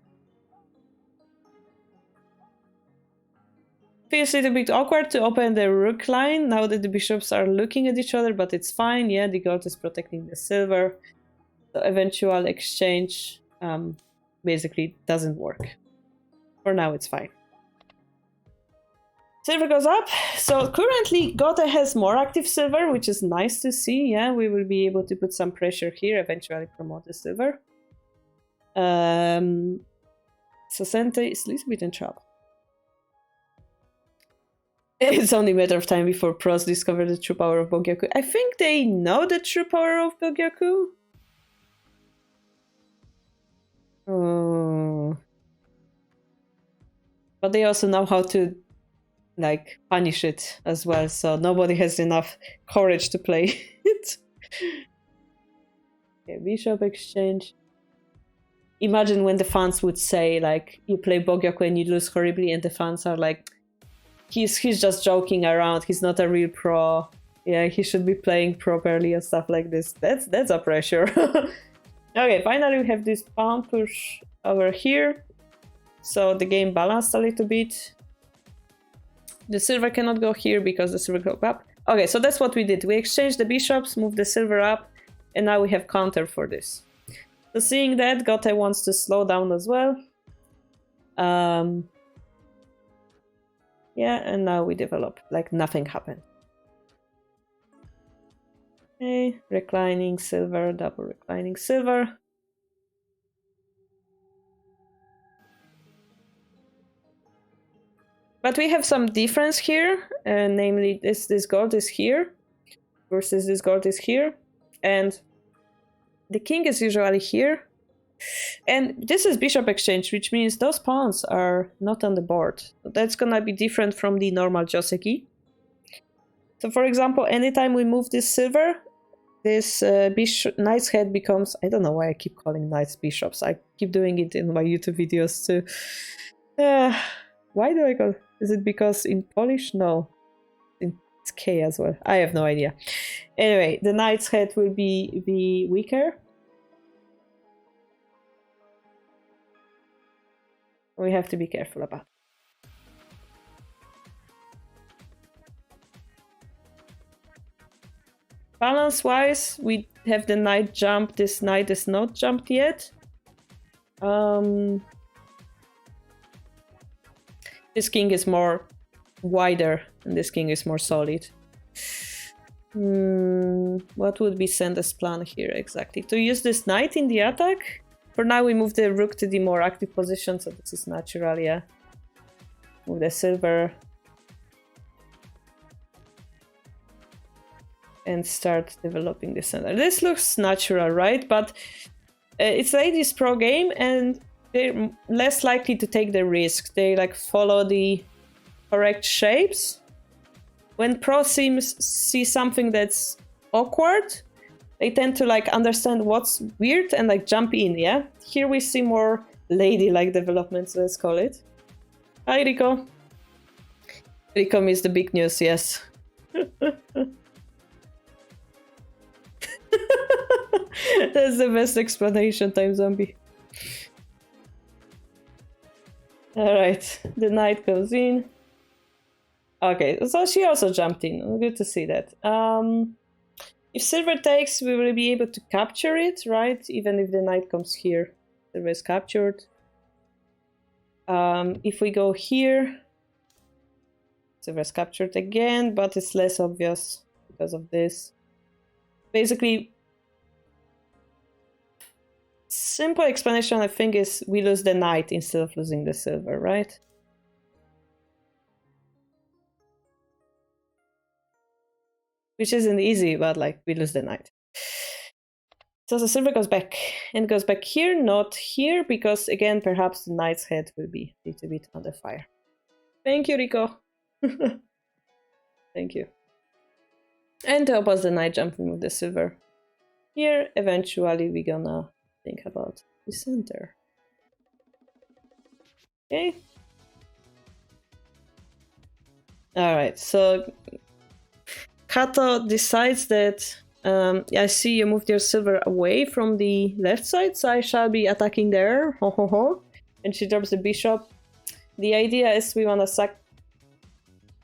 Feels a little bit awkward to open the rook line now that the bishops are looking at each other, but it's fine. Yeah, the gold is protecting the silver. The eventual exchange basically doesn't work. For now, it's fine. Silver goes up. So currently, Gotha has more active silver, which is nice to see. Yeah, we will be able to put some pressure here, eventually promote the silver. So Sente is a little bit in trouble. It's only a matter of time before pros discover the true power of Bogyaku. I think they know the true power of Bogyaku. Oh. But they also know how to like punish it as well, so nobody has enough courage to play it. Okay, bishop exchange. Imagine when the fans would say like you play Bogyoku and you lose horribly, and the fans are like, he's just joking around, he's not a real pro, yeah, he should be playing properly and stuff like this. That's a pressure. Okay, finally we have this pawn push over here, so the game balanced a little bit. The silver cannot go here because the silver goes up. Okay, so that's what we did. We exchanged the bishops, moved the silver up, and now we have counter for this. So seeing that, Gote wants to slow down as well. Yeah, and now we develop like nothing happened. Okay, reclining silver, double reclining silver. But we have some difference here, namely this gold is here versus this gold is here, and the king is usually here. And this is bishop exchange, which means those pawns are not on the board. That's gonna be different from the normal joseki. So for example, anytime we move this silver, this knight's head becomes, I don't know why I keep calling knights bishops. I keep doing it in my YouTube videos too. Why do I call? Is it because in Polish? No. It's K as well. I have no idea. Anyway, the knight's head will be weaker. We have to be careful about it. Balance-wise, we have the knight jump. This knight is not jumped yet. This king is more wider and this king is more solid. What would be Senda's plan here exactly? To use this knight in the attack? For now we move the rook to the more active position, so this is natural, yeah. Move the silver. And start developing the center. This looks natural, right? But it's ladies pro game and they're less likely to take the risk. They like follow the correct shapes. When pro sims see something that's awkward, they tend to like understand what's weird and like jump in, yeah? Here we see more lady-like developments, let's call it. Hi, Rico. Rico missed the big news, yes. That's the best explanation, Time Zombie. Alright, the knight goes in. Okay, so she also jumped in. Good to see that. If silver takes, we will be able to capture it, right? Even if the knight comes here, silver is captured. If we go here, silver is captured again, but it's less obvious because of this. Basically, simple explanation I think is we lose the knight instead of losing the silver, right? Which isn't easy, but like we lose the knight. So the silver goes back and goes back here, not here, because again, perhaps the knight's head will be a little bit under fire. Thank you, Rico. Thank you. And to help us the knight jump, remove the silver. Here, eventually, we're gonna think about the center. Okay. Alright, so Kato decides that I see you moved your silver away from the left side, so I shall be attacking there. Ho ho ho. And she drops the bishop. The idea is we want to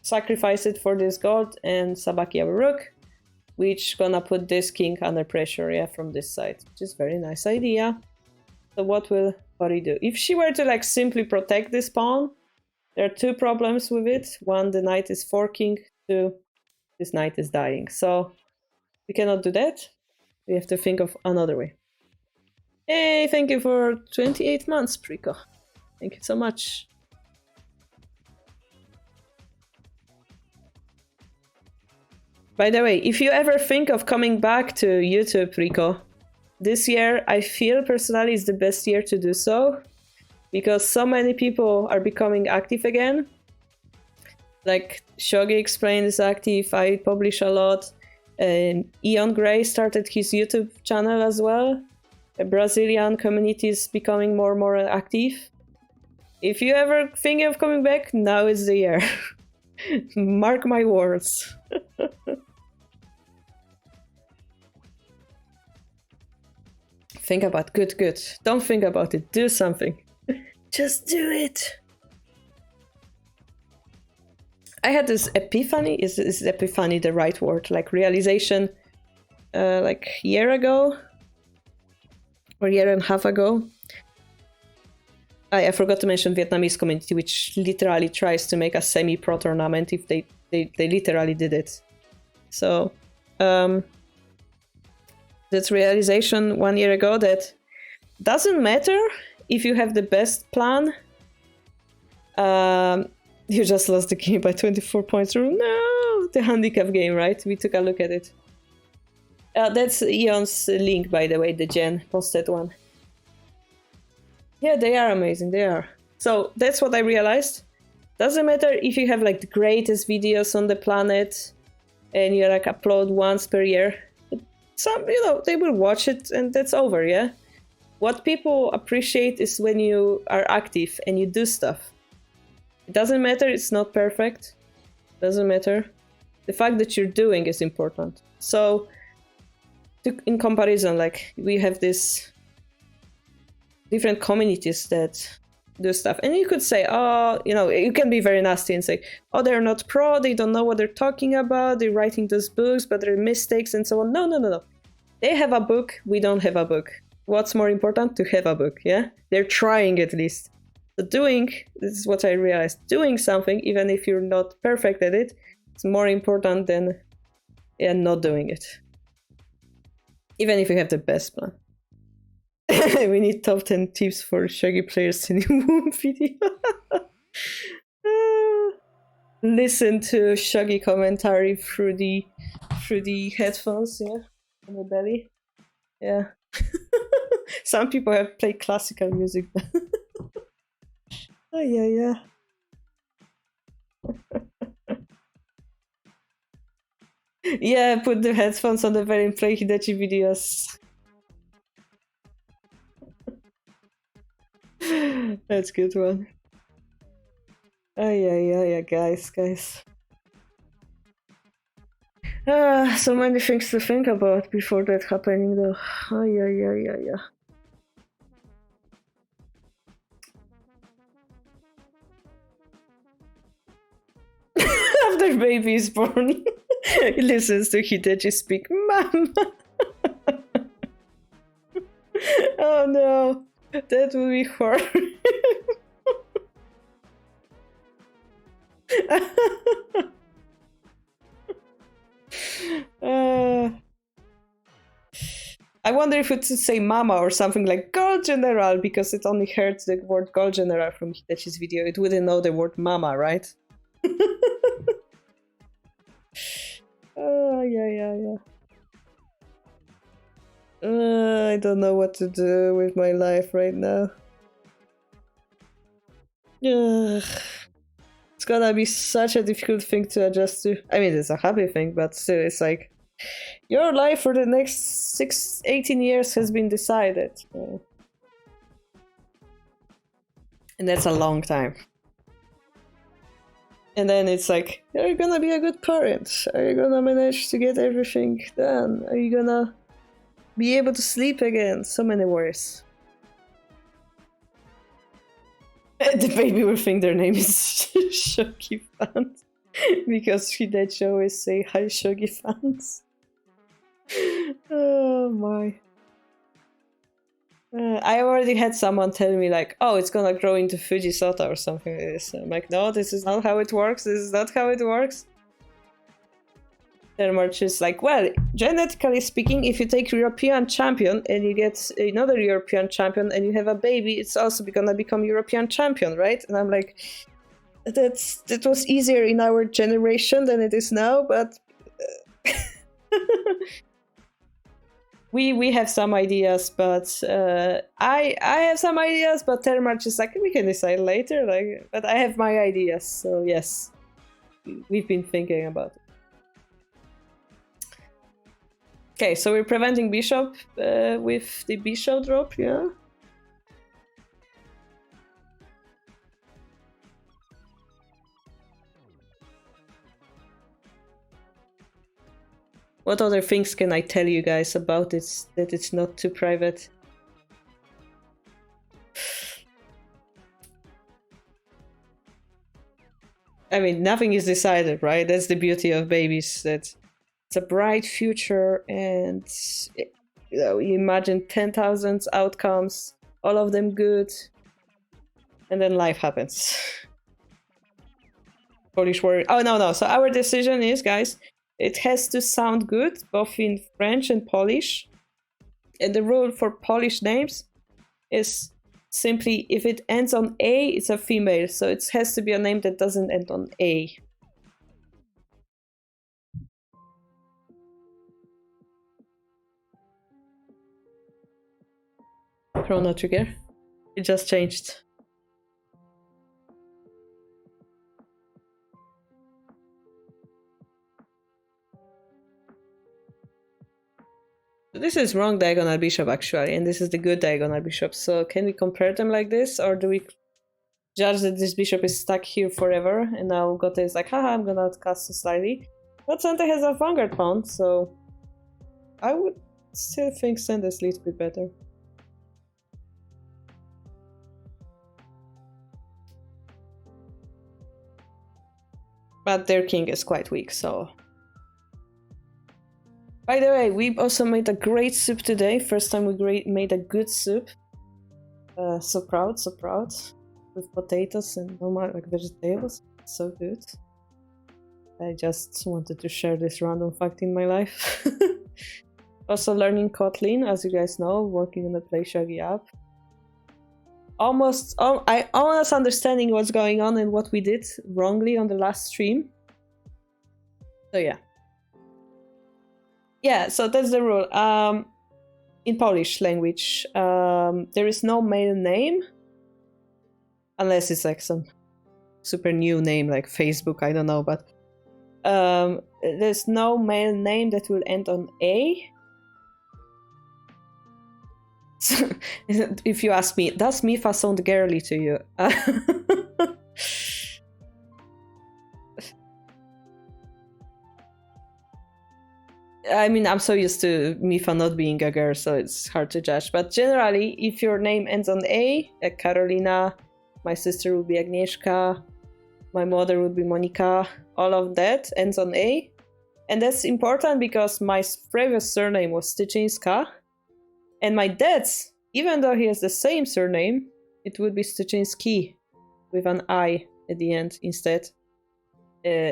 sacrifice it for this gold and sabaki our rook, which gonna put this king under pressure, yeah, from this side, which is very nice idea. So what will Hori do? If she were to like simply protect this pawn, there are two problems with it. One, the knight is forking. Two, this knight is dying. So we cannot do that. We have to think of another way. Hey, thank you for 28 months, Prico. Thank you so much. By the way, if you ever think of coming back to YouTube, Rico, this year I feel personally is the best year to do so, because so many people are becoming active again. Like Shogi explained is active, I publish a lot, and Ian Gray started his YouTube channel as well. The Brazilian community is becoming more and more active. If you ever think of coming back, now is the year. Mark my words. Think about good. Don't think about it. Do something. Just do it. I had this epiphany. Is epiphany the right word? Like realization, like a year ago or a year and a half ago. I forgot to mention Vietnamese community, which literally tries to make a semi-pro tournament if they literally did it. So that's realization 1 year ago that doesn't matter if you have the best plan. You just lost the game by 24 points. No, the handicap game, right? We took a look at it. That's Eon's link, by the way, the Jen posted one. Yeah, they are amazing, they are. So that's what I realized. Doesn't matter if you have like the greatest videos on the planet and you like upload once per year. Some, they will watch it and that's over, yeah? What people appreciate is when you are active and you do stuff. It doesn't matter, it's not perfect. Doesn't matter. The fact that you're doing is important. So, in comparison, like, we have this different communities that do stuff. And you could say, oh, you can be very nasty and say, oh, they're not pro, they don't know what they're talking about, they're writing those books, but there are mistakes and so on. No. They have a book, we don't have a book. What's more important? To have a book, yeah? They're trying at least. So this is what I realized, doing something, even if you're not perfect at it, is more important than not doing it. Even if you have the best plan. We need top 10 tips for Shogi players in Womb video. Listen to Shogi commentary through the headphones, yeah, on the belly. Yeah. Some people have played classical music. Oh, yeah. Yeah, put the headphones on the belly and play Hidechi videos. That's a good one. Oh, yeah, guys. So many things to think about before that happening, though. Oh, yeah. After baby is born, he listens to Hidechi speak, Mama! Oh, no. That would be horrible. I wonder if it's to say Mama or something like Gold General, because it only heard the word Gold General from Hidechi's video. It wouldn't know the word Mama, right? Oh, yeah. I don't know what to do with my life right now. It's gonna be such a difficult thing to adjust to. I mean, it's a happy thing, but still, it's like your life for the next 18 years has been decided. And that's a long time. And then it's like, are you gonna be a good parent? Are you gonna manage to get everything done? Are you gonna be able to sleep again? So many worries. The baby will think their name is Shogi fans. Because Hidechi always say hi Shogi fans. Oh my. I already had someone tell me like, oh, it's gonna grow into Fujisota or something like this. I'm like, no, this is not how it works. This is not how it works. Then March is like, well, genetically speaking, if you take European champion and you get another European champion and you have a baby, it's also gonna become European champion, right? And I'm like, that was easier in our generation than it is now, but we have some ideas, but I have some ideas, but Termarch is like, we can decide later. Like, but I have my ideas, so yes, we've been thinking about it. Okay, so we're preventing bishop with the bishop drop, yeah. What other things can I tell you guys about it that it's not too private? I mean, nothing is decided, right? That's the beauty of babies, that it's a bright future, and you imagine 10,000 outcomes, all of them good, and then life happens. Polish word. Oh, no. So our decision is, guys, it has to sound good, both in French and Polish. And the rule for Polish names is simply, if it ends on A, it's a female. So it has to be a name that doesn't end on A. Chrono Trigger. It just changed. This is wrong diagonal bishop, actually, and this is the good diagonal bishop. So can we compare them like this, or do we judge that this bishop is stuck here forever, and now Gote is like, haha, I'm gonna outcast it slightly. But Santa has a vanguard pawn, so I would still think Santa's a little bit better. But their king is quite weak, so... By the way, we also made a great soup today. First time we made a good soup. So proud, so proud. With potatoes and normal like vegetables. So good. I just wanted to share this random fact in my life. Also learning Kotlin, as you guys know, working on the Play Shogi app. Almost understanding what's going on and what we did wrongly on the last stream. So yeah. Yeah, so that's the rule. In Polish language, there is no male name unless it's like some super new name like Facebook, I don't know, but there's no male name that will end on A. So, if you ask me, does Mifa sound girly to you? I mean, I'm so used to Mifa not being a girl, so it's hard to judge. But generally, if your name ends on A, like Karolina, my sister would be Agnieszka, my mother would be Monika, all of that ends on A. And that's important because my previous surname was Styczyńska, and my dad's, even though he has the same surname, it would be Styczyński with an I at the end instead.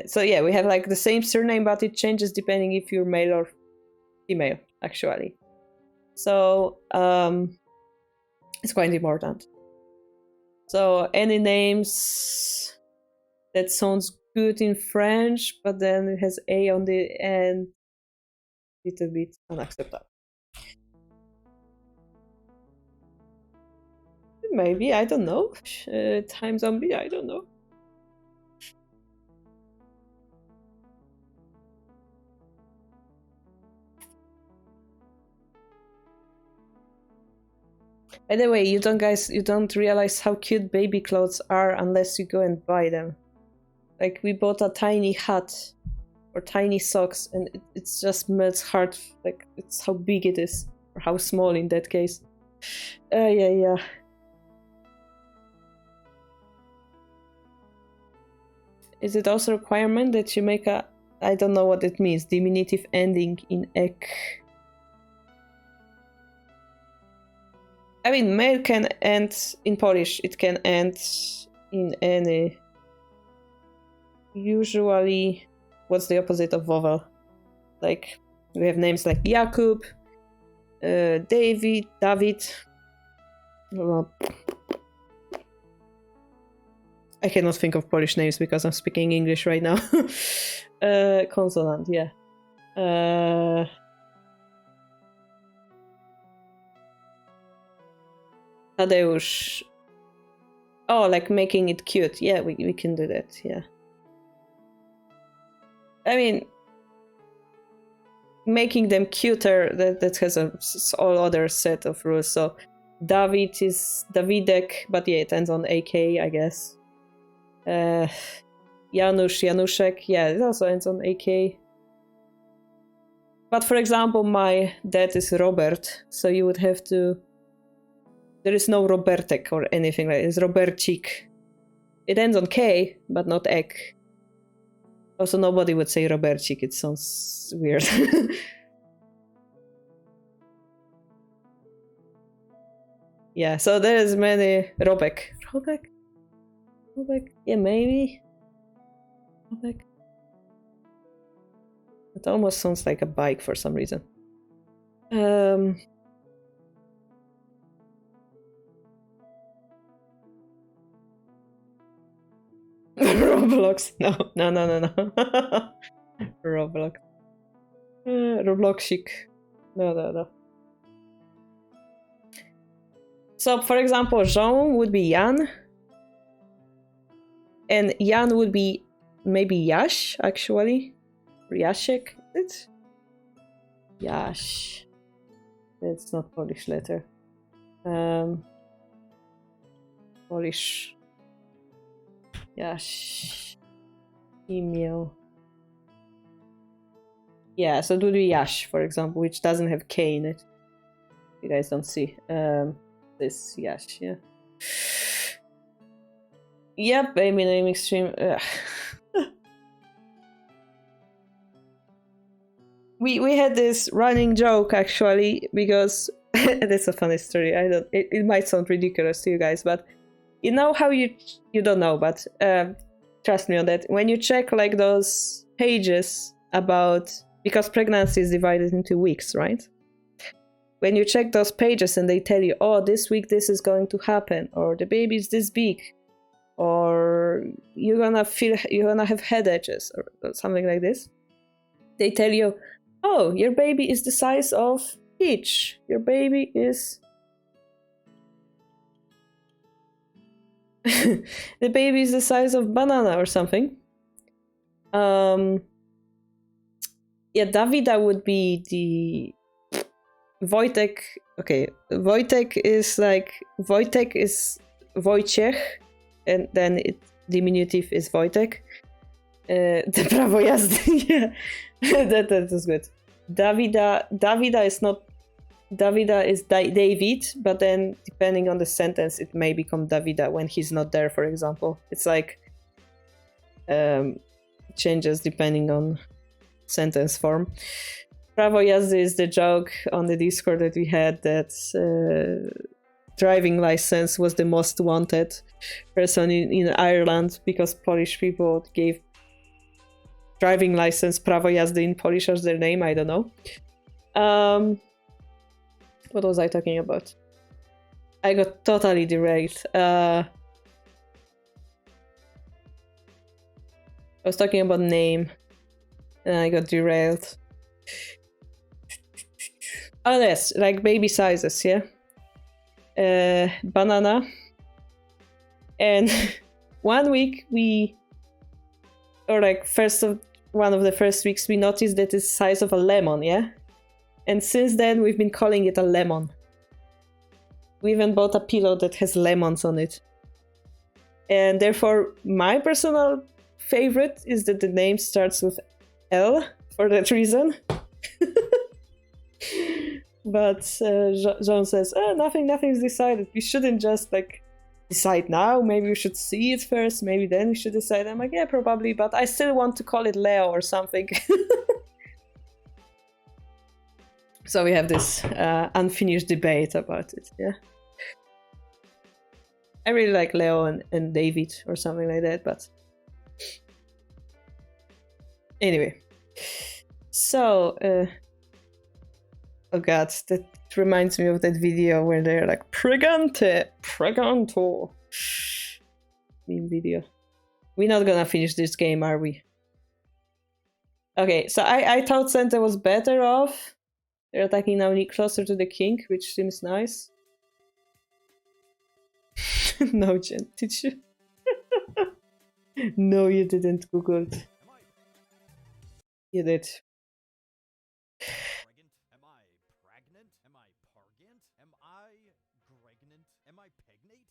So yeah, we have like the same surname, but it changes depending if you're male or female, actually. So it's quite important. So any names that sounds good in French, but then it has A on the end, little bit unacceptable. Maybe, I don't know. Time Zombie, I don't know. By the way, you don't realize how cute baby clothes are unless you go and buy them. Like, we bought a tiny hat or tiny socks, and it just melts heart. Like, it's how big it is, or how small in that case. Yeah. Is it also a requirement that you make a, I don't know what it means, diminutive ending in ek? I mean, male can end in Polish, it can end in any. Usually, what's the opposite of vowel? Like, we have names like Jakub, David. I cannot think of Polish names because I'm speaking English right now. Consonant, yeah. Tadeusz. Oh, like making it cute. Yeah, we can do that, yeah. I mean, making them cuter, that has a all other set of rules. So David is Davidek, but yeah, it ends on AK, I guess. Janusz, Januszek, yeah, it also ends on AK. But for example, my dad is Robert, so you would have to... There is no Robertek or anything like that. It's Robercik. It ends on K, but not Ek. Also, nobody would say Robercik. It sounds weird. Yeah, so there's many... Robek. Robek? Robek? Yeah, maybe. Robek. It almost sounds like a bike for some reason. Roblox. No. Roblox. Robloxik. No. So, for example, Jean would be Jan. And Jan would be maybe Yash, actually. Or Jasiek. It's Yash. It's not Polish letter. Polish. Yash. Email. Yeah, so it would be Yash, for example, which doesn't have K in it. You guys don't see. This Yash, yeah. Yep, baby name extreme. We had this running joke actually, because that's a funny story. It might sound ridiculous to you guys, but you know how you don't know, but trust me on that. When you check like those pages about, because pregnancy is divided into weeks, right? When you check those pages and they tell you, oh, this week this is going to happen, or the baby is this big, or you're gonna have head edges, or something like this. They tell you, oh, your baby is the size of peach. Your baby is... the baby is the size of banana or something. Yeah, Davida would be the... Wojtek... Okay, Wojtek is like... Wojtek is Wojciech, and then diminutive is Wojtek. The prawo jazdy, yeah. that is good. Davida is not... Davida is David, but then depending on the sentence, it may become Davida when he's not there, for example. It's like... changes depending on sentence form. Prawo jazdy is the joke on the Discord that we had that driving license was the most wanted person in Ireland, because Polish people gave driving license prawo jazdy in Polish as their name. I don't know. What was I talking about? I got totally derailed. I was talking about name and I got derailed. Oh yes, like baby sizes, yeah. Banana. And one week one of the first weeks we noticed that it's the size of a lemon, yeah? And since then we've been calling it a lemon. We even bought a pillow that has lemons on it. And therefore my personal favorite is that the name starts with L for that reason. But Jean says, nothing's decided. We shouldn't just like decide now. Maybe we should see it first. Maybe then we should decide. I'm like, yeah, probably. But I still want to call it Leo or something. So we have this unfinished debate about it. Yeah. I really like Leo and David or something like that. But anyway. So... oh god, that reminds me of that video where they're like, Pregante! Preganto! Meme video. We're not gonna finish this game, are we? Okay, so I thought Santa was better off. They're attacking now closer to the king, which seems nice. No, Jen, did you? No, you didn't Google it. You did. Am I pregnant? Am I pargant? Am I pregnant? Am I pregnant?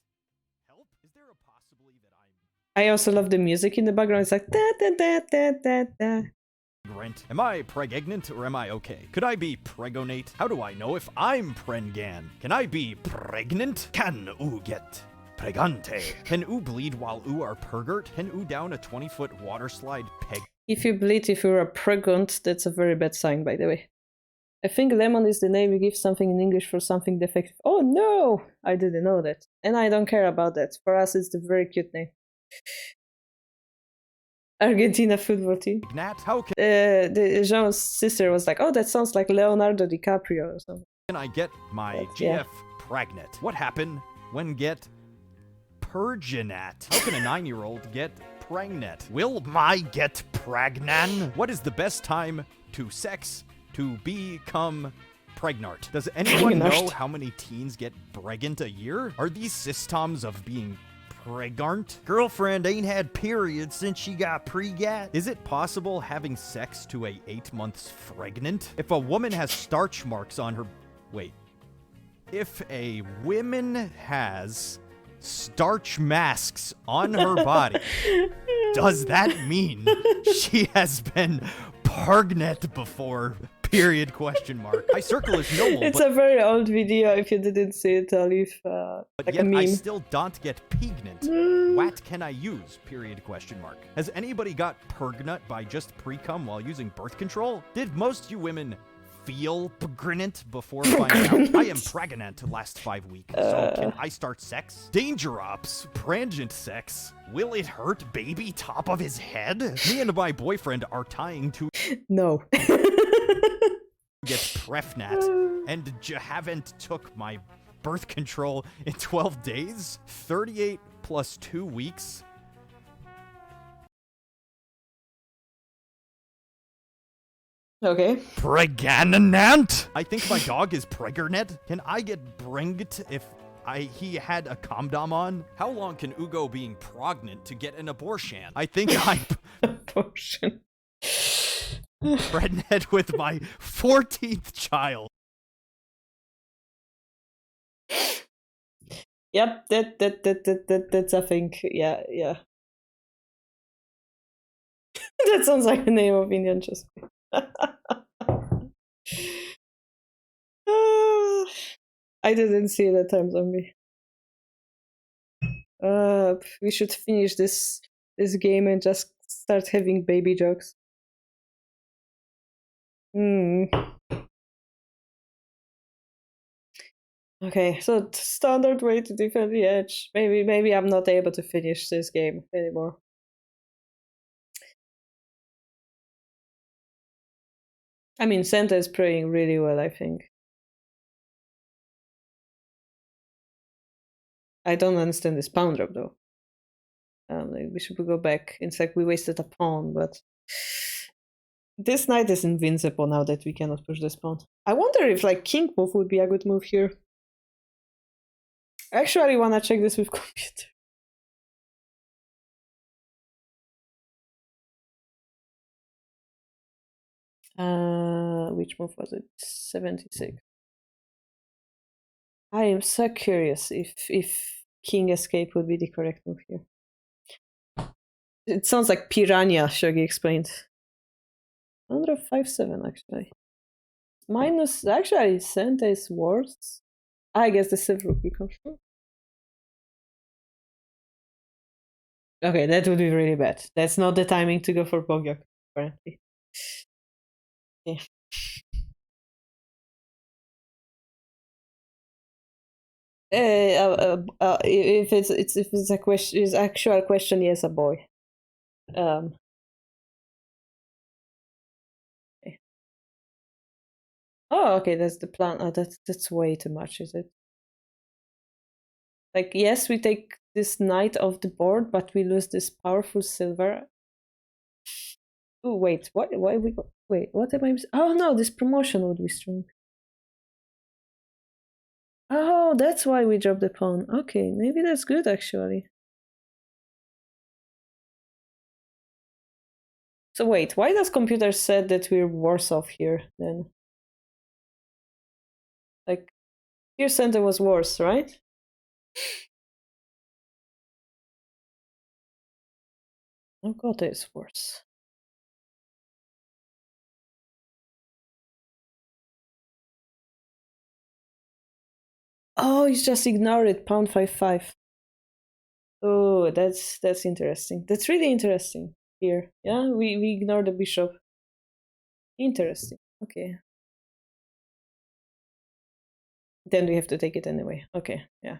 Help? Is there a possibility that I'm I also love the music in the background. It's like da da da da da da. pregnant? Am I pregnant or am I okay? Could I be pregonate? How do I know if I'm prengan? Can I be pregnant? Can oo get pregante? Can oo bleed while oo are pergert? Can oo down a 20-foot water slide peg? If you bleed if you're a pregnant, that's a very bad sign, by the way. I think lemon is the name you give something in English for something defective. Oh no! I didn't know that. And I don't care about that. For us, it's the very cute name. Argentina football team. Nat, how can Jean's sister was like, oh, that sounds like Leonardo DiCaprio or something. I get my But, GF yeah. pregnant? What happened when get perginat? How can a 9-year-old get pregnant? Will my get pregnant? What is the best time to sex to become pregnant? Does anyone know how many teens get pregnant a year? Are these systems of being pregnant? Girlfriend ain't had periods since she got pregat. Is it possible having sex to a 8 months pregnant? If a woman has starch marks on her... Wait. If a woman has starch masks on her body, does that mean she has been pregnant before? Period, question mark. I circle is normal, It's but a very old video. If you didn't see it, I'll leave like a yet meme. I still don't get pregnant. What can I use? Period, question mark. Has anybody got pregnant by just pre-cum while using birth control? Did most you women feel pregnant before finding out? I am pregnant last 5 weeks, so can I start sex? Danger ops, pregnant sex. Will it hurt baby top of his head? Me and my boyfriend are tying to No. get prefnat and haven't took my birth control in 12 days? 38 plus 2 weeks? Okay. Pregnant? I think my dog is pregnant. Can I get bringed if he had a condom on? How long can Ugo being pregnant to get an abortion? I think I'm Potion. pregnant with my 14th child. Yep, that's a thing. Yeah, yeah. That sounds like the name of Indian chess. I didn't see that time zombie. We should finish this game and just start having baby jokes. Okay, so standard way to defend the edge. Maybe I'm not able to finish this game anymore. I mean, Santa is playing really well, I think. I don't understand this pawn drop though. We should go back. In fact, we wasted a pawn, but this knight is invincible now that we cannot push this pawn. I wonder if like king move would be a good move here. I actually wanna check this with computer. Which move was it? 76. I am so curious if king escape would be the correct move here. It sounds like piranha, Shogi explained. 105.7 actually. Minus actually Santa is worse. I guess the silver rook becomes true. Okay, that would be really bad. That's not the timing to go for Bogyok, apparently. Yeah. If it's a question, is actual question, yes, a boy. Okay. Oh, okay, that's the plan. Oh, that's way too much, is it? Like, yes, we take this knight off the board, but we lose this powerful silver. Oh, wait, what? Why we? Wait, what am I? Oh no, this promotion would be strong. Oh, that's why we dropped the pawn. Okay, maybe that's good actually. So wait, why does computer said that we're worse off here then? Like, here center was worse, right? Oh god, it's worse. Oh, you just ignored it. Pawn 5-5. Oh, that's interesting. That's really interesting here. Yeah, we ignore the bishop. Interesting. Okay. Then we have to take it anyway. Okay, yeah.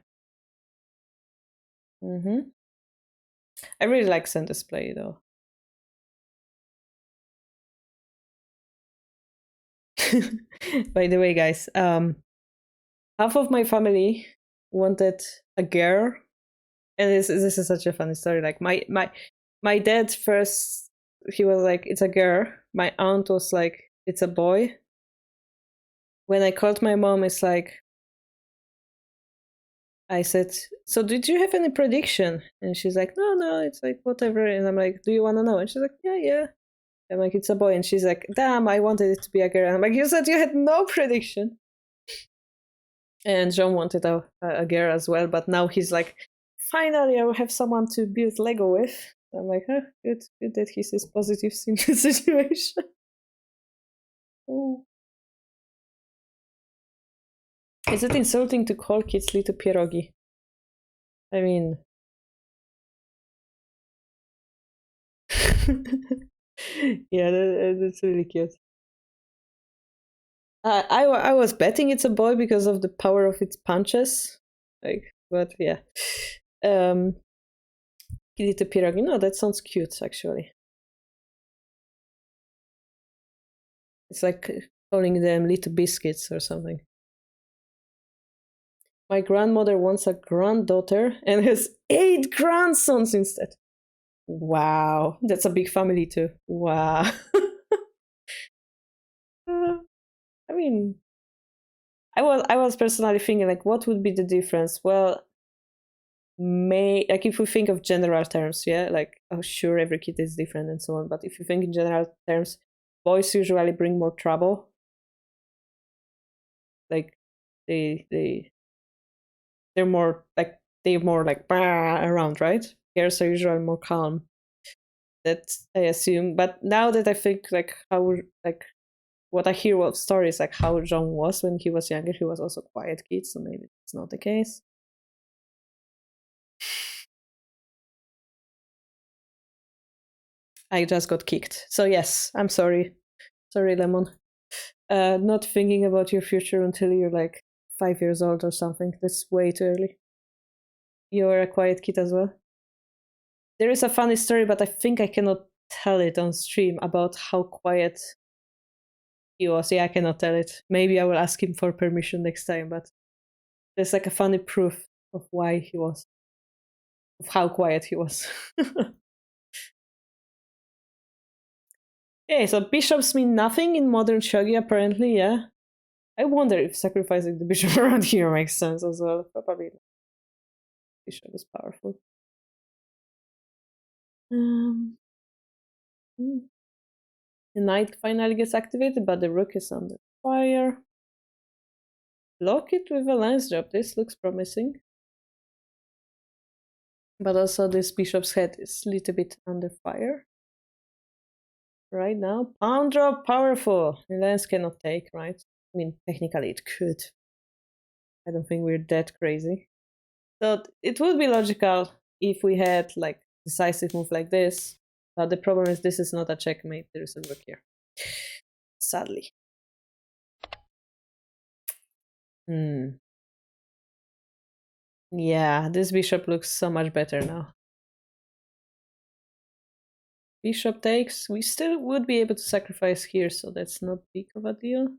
I really like Santa's play though. By the way, guys, half of my family wanted a girl, and this is such a funny story. Like my dad first, he was like, "It's a girl." My aunt was like, "It's a boy." When I called my mom, it's like, I said, "So did you have any prediction?" And she's like, "No, it's like whatever." And I'm like, "Do you want to know?" And she's like, "Yeah." I'm like, "It's a boy." And she's like, "Damn, I wanted it to be a girl." And I'm like, "You said you had no prediction." And John wanted a girl as well, but now he's like, "Finally, I will have someone to build Lego with." I'm like, "Huh, good that he sees positives in the situation." Oh. Is it insulting to call kids little pierogi? I mean, yeah, that's really cute. I was betting it's a boy because of the power of its punches, like, but yeah. Um, little pierogi. No, that sounds cute actually. It's like calling them little biscuits or something. My grandmother wants a granddaughter and has 8 grandsons instead. Wow, that's a big family too. Wow. I mean, I was personally thinking like, what would be the difference? Well, may like if we think of general terms, yeah, like, oh sure, every kid is different and so on. But if you think in general terms, boys usually bring more trouble. Like they they're more like bah, around, right? Girls are usually more calm. That I assume. But now that I think like how like what I hear of stories like how John was when he was younger, he was also a quiet kid, so maybe it's not the case. I just got kicked. So yes, I'm sorry. Sorry, Lemon. Not thinking about your future until you're like 5 years old or something. That's way too early. You're a quiet kid as well. There is a funny story, but I think I cannot tell it on stream about how quiet he was. Yeah, I cannot tell it. Maybe I will ask him for permission next time, but there's like a funny proof of why he was, of how quiet he was. Okay, so bishops mean nothing in modern shogi, apparently, yeah. I wonder if sacrificing the bishop around here makes sense as well. Probably not. Bishop is powerful. Um, hmm. The knight finally gets activated, but the rook is under fire. Block it with a lance drop. This looks promising. But also this bishop's head is a little bit under fire. Right now. Pawn drop, powerful. The lance cannot take, right? I mean, technically it could. I don't think we're that crazy. So it would be logical if we had like decisive move like this. But the problem is this is not a checkmate. There is a rook here. Sadly. Hmm. Yeah, this bishop looks so much better now. Bishop takes. We still would be able to sacrifice here, so that's not big of a deal.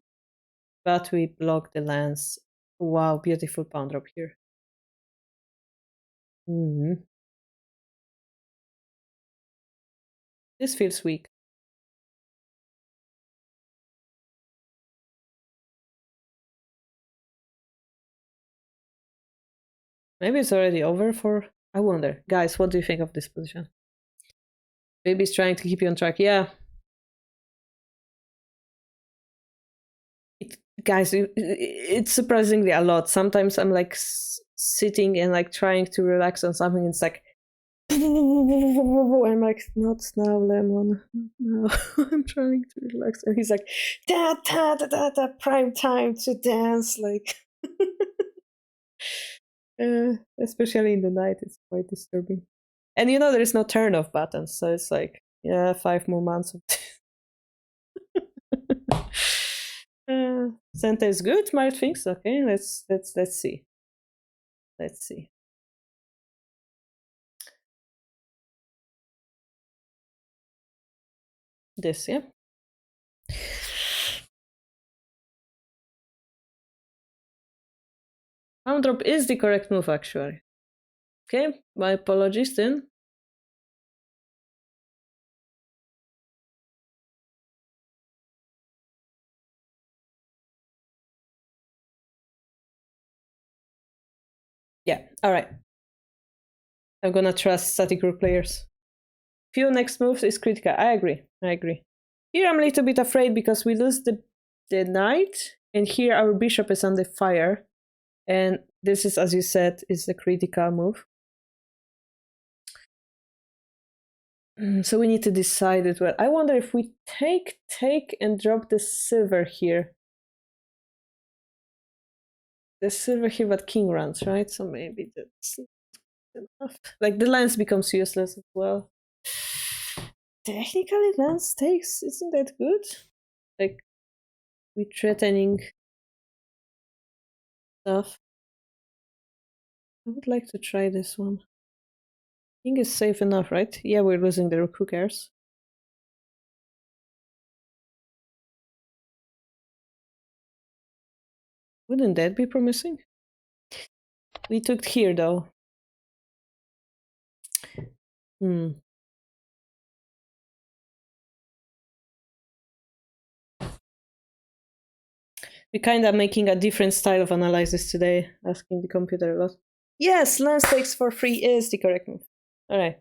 But we block the lance. Wow, beautiful pawn drop here. This feels weak. Maybe it's already over for... I wonder. Guys, what do you think of this position? Baby's trying to keep you on track. Yeah. Guys, it's surprisingly a lot. Sometimes I'm like sitting and like trying to relax on something. It's like... I'm like, not now, Lemon. No, I'm trying to relax. And he's like, da da da da da, prime time to dance. Like... especially in the night, it's quite disturbing. And you know, there is no turn off button, so it's like, yeah, 5 more months of Santa is good, Mild thinks. Okay, let's see. Let's see. This, yeah. Pound drop is the correct move, actually. Okay, my apologies then. Yeah, alright. I'm gonna trust static group players. Few next moves is critical. I agree. Here I'm a little bit afraid because we lose the knight, and here our bishop is under fire. And this is, as you said, is a critical move. So we need to decide it well. I wonder if we take, and drop the silver here. The silver here, but king runs, right? So maybe that's enough. Like the lance becomes useless as well. Technically, lance takes isn't that good? Like we threatening stuff. I would like to try this one. King is safe enough, right? Yeah, we're losing the rook. Who cares? Wouldn't that be promising? We took here though. We're kind of making a different style of analysis today, asking the computer a lot. Yes, lance takes for free is the correct move. All right.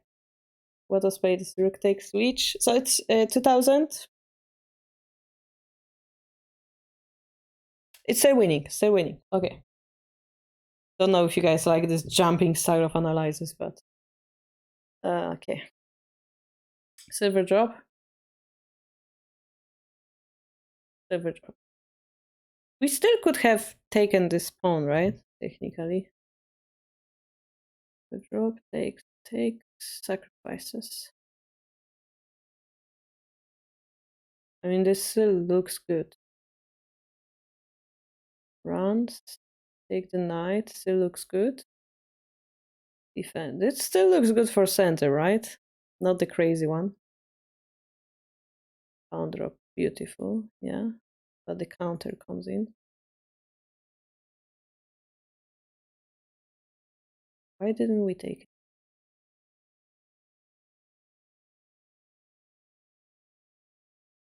What was played is rook takes which? So it's 2000. It's still winning. Okay. Don't know if you guys like this jumping style of analysis, but okay. Silver drop. Silver drop. We still could have taken this pawn, right? Technically. The drop takes, sacrifices. I mean, this still looks good. Runs, take the knight, still looks good. Defend. It still looks good for center, right? Not the crazy one. Pawn drop, beautiful, yeah. But the counter comes in. Why didn't we take it?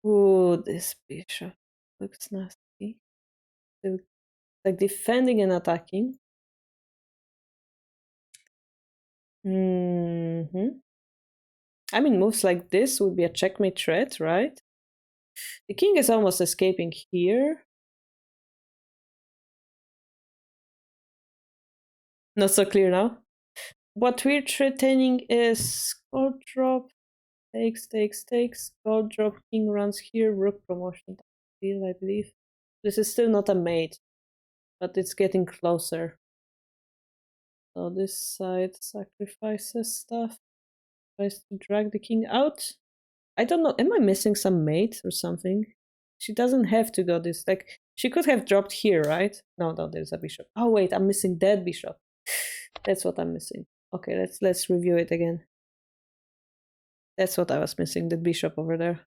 Ooh, this bishop looks nasty. Like defending and attacking. I mean, moves like this would be a checkmate threat, right? The king is almost escaping here. Not so clear now. What we're threatening is gold drop, takes, gold drop, king runs here, rook promotion, I believe. This is still not a mate, but it's getting closer. So this side sacrifices stuff, tries to drag the king out. I don't know, am I missing some mate or something? She doesn't have to go this, like, she could have dropped here, right? No, there's a bishop. Oh wait, I'm missing that bishop. That's what I'm missing. Okay, let's review it again. That's what I was missing, the bishop over there.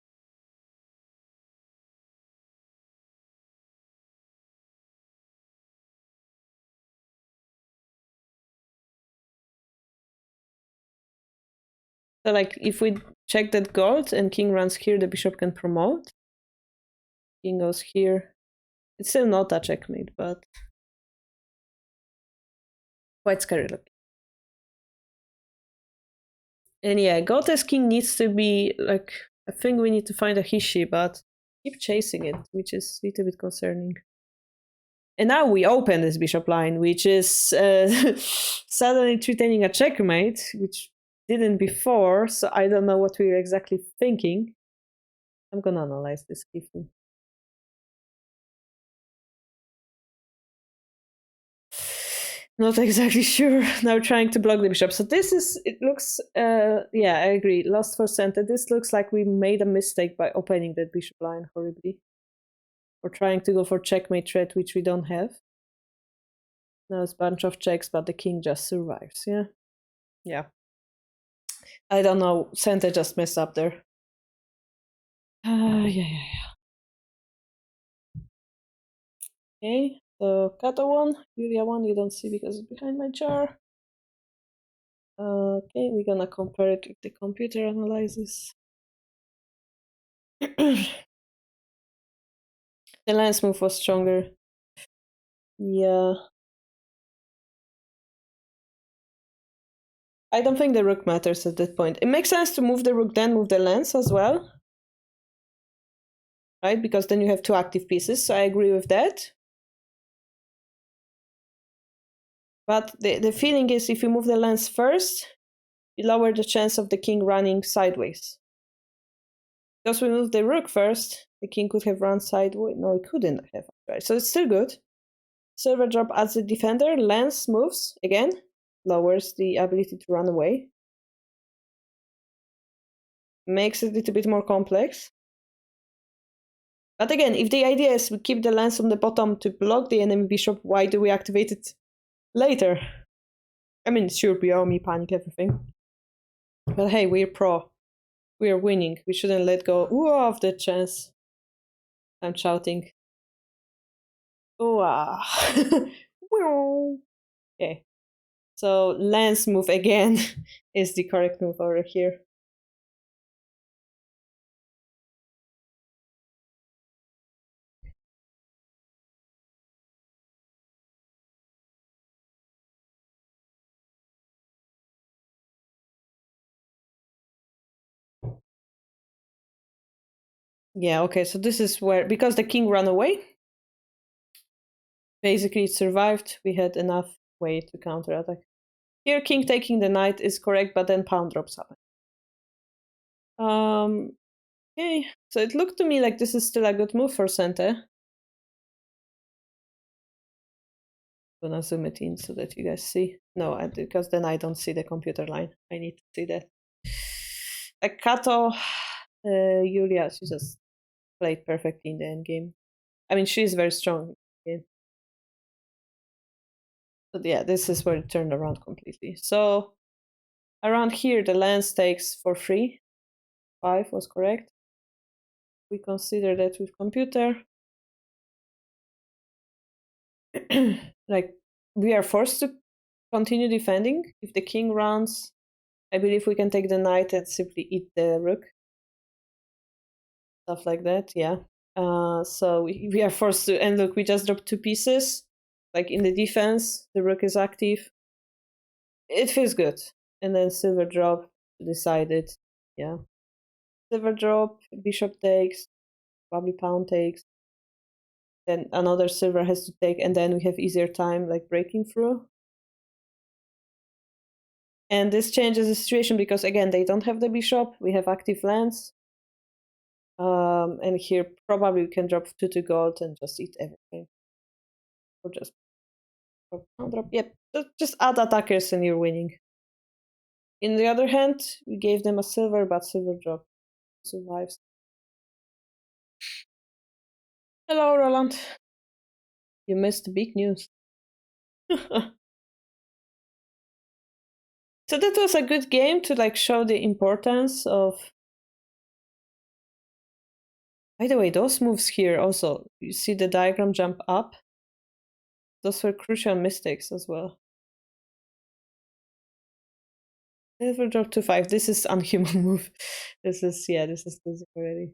So like, if we check that gold and king runs here, the bishop can promote. King goes here. It's still not a checkmate, but Quite scary looking. And yeah, Gote's king needs to be like, I think we need to find a Hishi, but keep chasing it, which is a little bit concerning. And now we open this bishop line, which is suddenly threatening a checkmate, which didn't before, so I don't know what we were exactly thinking. I'm gonna analyze this carefully. Not exactly sure. Now trying to block the bishop. So this is, it looks, yeah, I agree. Lost for center. This looks like we made a mistake by opening that bishop line horribly. Or trying to go for checkmate threat, which we don't have. Now it's a bunch of checks, but the king just survives, yeah? Yeah. I don't know. Center just messed up there. Yeah. Okay, so Kato 1, Yuria 1, you don't see because it's behind my jar. Okay, we're gonna compare it with the computer analysis. The lance move was stronger. Yeah. I don't think the rook matters at that point. It makes sense to move the rook, then move the lance as well. Right? Because then you have two active pieces, so I agree with that. But the feeling is if you move the lance first, you lower the chance of the king running sideways. Because we moved the rook first, the king could have run sideways. No, it couldn't have. Right? So it's still good. Silver drop as a defender. Lance moves, again, lowers the ability to run away. Makes it a little bit more complex. But again, if the idea is we keep the lance on the bottom to block the enemy bishop, why do we activate it later? I mean, sure, me panic everything. But hey, we're pro. We're winning. We shouldn't let go of the chance. I'm shouting. Okay. So lance move again is the correct move over here. Yeah, okay, so this is where, because the king ran away, basically it survived, we had enough way to counterattack. Here, king taking the knight is correct, but then pawn drops happen. Okay, so it looked to me like this is still a good move for Sente. I'm gonna zoom it in so that you guys see. No, because then I don't see the computer line. I need to see that. Like Kato, Julia, she just played perfectly in the end game. I mean, she's very strong. But yeah, this is where it turned around completely. So around here, the lance takes for free. 5 was correct. We consider that with computer. Like, we are forced to continue defending. If the king runs, I believe we can take the knight and simply eat the rook. Stuff like that, yeah. So we are forced to, and look, we just dropped 2 pieces. Like in the defense, the rook is active. It feels good. And then silver drop decided, yeah. Silver drop, bishop takes, probably pawn takes. Then another silver has to take, and then we have easier time like breaking through. And this changes the situation because again they don't have the bishop, we have active lands. And here probably we can drop 2 to gold and just eat everything. Or just drop, yep, just add attackers and you're winning. In the other hand, we gave them a silver, but silver drop survives. Hello, Roland. You missed big news. So that was a good game to like show the importance of. By the way, those moves here also, you see the diagram jump up? Those were crucial mistakes as well. Silver drop to 5. This is unhuman move. This is losing already.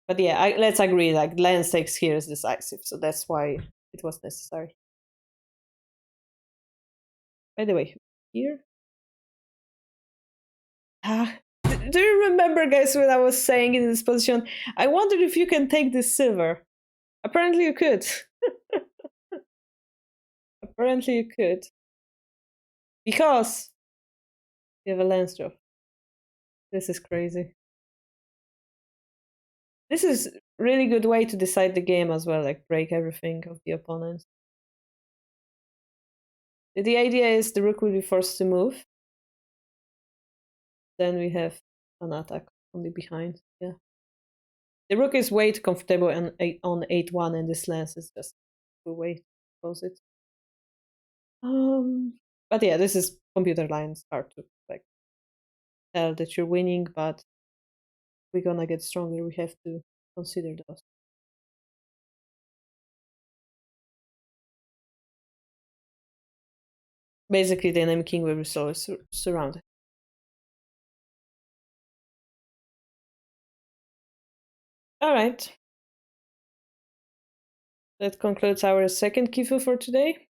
But yeah, let's agree, like lance takes here is decisive, so that's why it was necessary. By the way, here. Do you remember, guys, when I was saying in this position? I wondered if you can take this silver. Apparently, you could. Apparently, you could. Because you have a lance drop. This is crazy. This is really good way to decide the game as well, like break everything of the opponent. The idea is the rook will be forced to move. Then we have an attack only behind. Yeah. The rook is way too comfortable on 8-1, and this lance is just a way to close it. But yeah, this is computer lines hard to like tell that you're winning, but we're gonna get stronger. We have to consider those. Basically, the enemy king will be surrounded. All right. That concludes our second Kifu for today.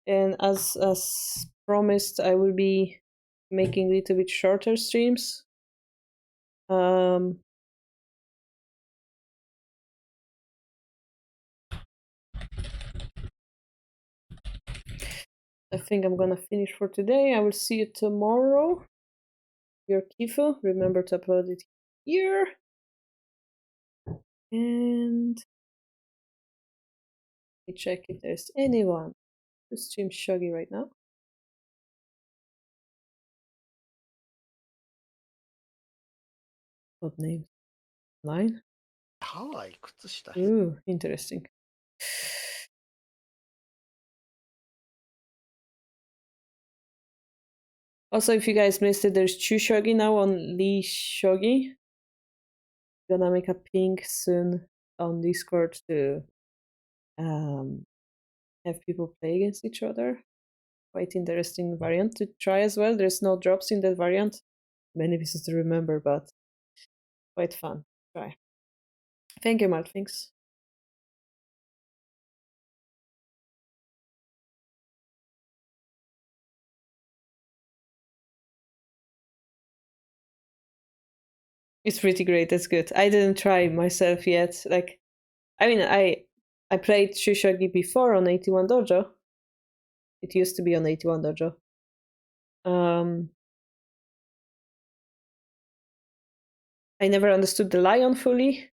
And as promised, I will be making a little bit shorter streams. I think I'm gonna finish for today. I will see you tomorrow. Your Kifu. Remember to upload it here. And let me check if there's anyone who streams Shogi right now. What name? Line? Ooh, interesting. Also, if you guys missed it, there's 2 Shogi now on Lee Shogi. Gonna make a ping soon on Discord to have people play against each other. Quite interesting variant to try as well. There's no drops in that variant. Many pieces to remember, but quite fun. Try. Thank you, Malt. Thanks. It's pretty great. That's good. I didn't try myself yet. Like, I mean, I played Shushogi before on 81 Dojo. It used to be on 81 Dojo. I never understood the lion fully.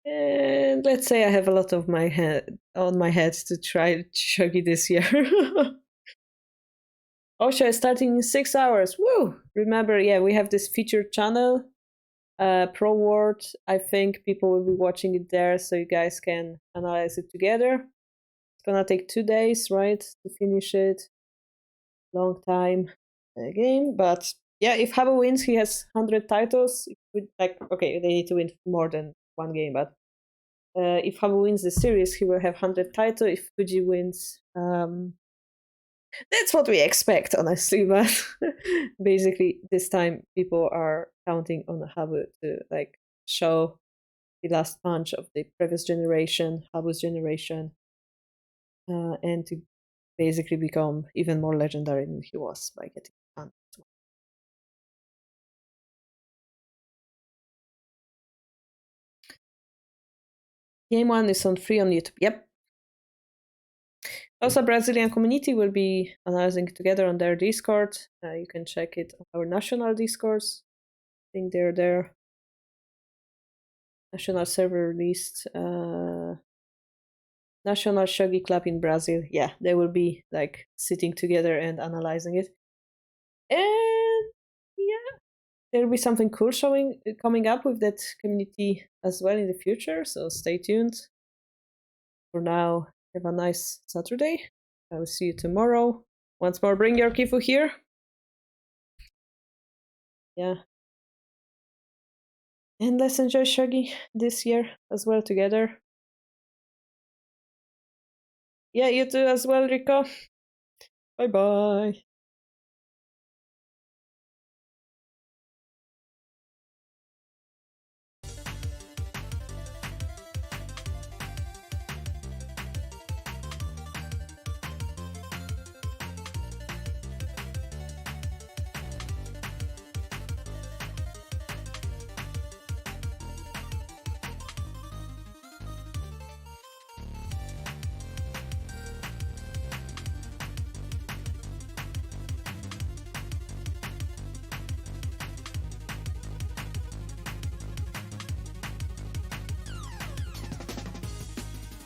And let's say I have a lot of my head on my head to try Shogi this year. Osha is starting in 6 hours. Woo! Remember, yeah, we have this featured channel, Pro World. I think people will be watching it there, so you guys can analyze it together. It's gonna take 2 days, right, to finish it. Long time game, but yeah, if Habo wins, he has 100 titles. Like, okay, they need to win more than 1 game, but if Habo wins the series, he will have 100 titles. If Fuji wins, that's what we expect, honestly. But basically, this time people are counting on Habu to like show the last punch of the previous generation, Habu's generation, and to basically become even more legendary than he was by getting done. Game 1 is on free on YouTube. Yep. Also, Brazilian community will be analyzing together on their Discord. You can check it on our national Discords. I think they're there. National server list. National Shogi Club in Brazil. Yeah, they will be like sitting together and analyzing it. And yeah, there will be something cool coming up with that community as well in the future. So stay tuned. For now, have a nice Saturday. I will see you tomorrow. Once more, bring your Kifu here. Yeah. And let's enjoy Shogi this year as well together. Yeah, you too as well, Rico. Bye bye.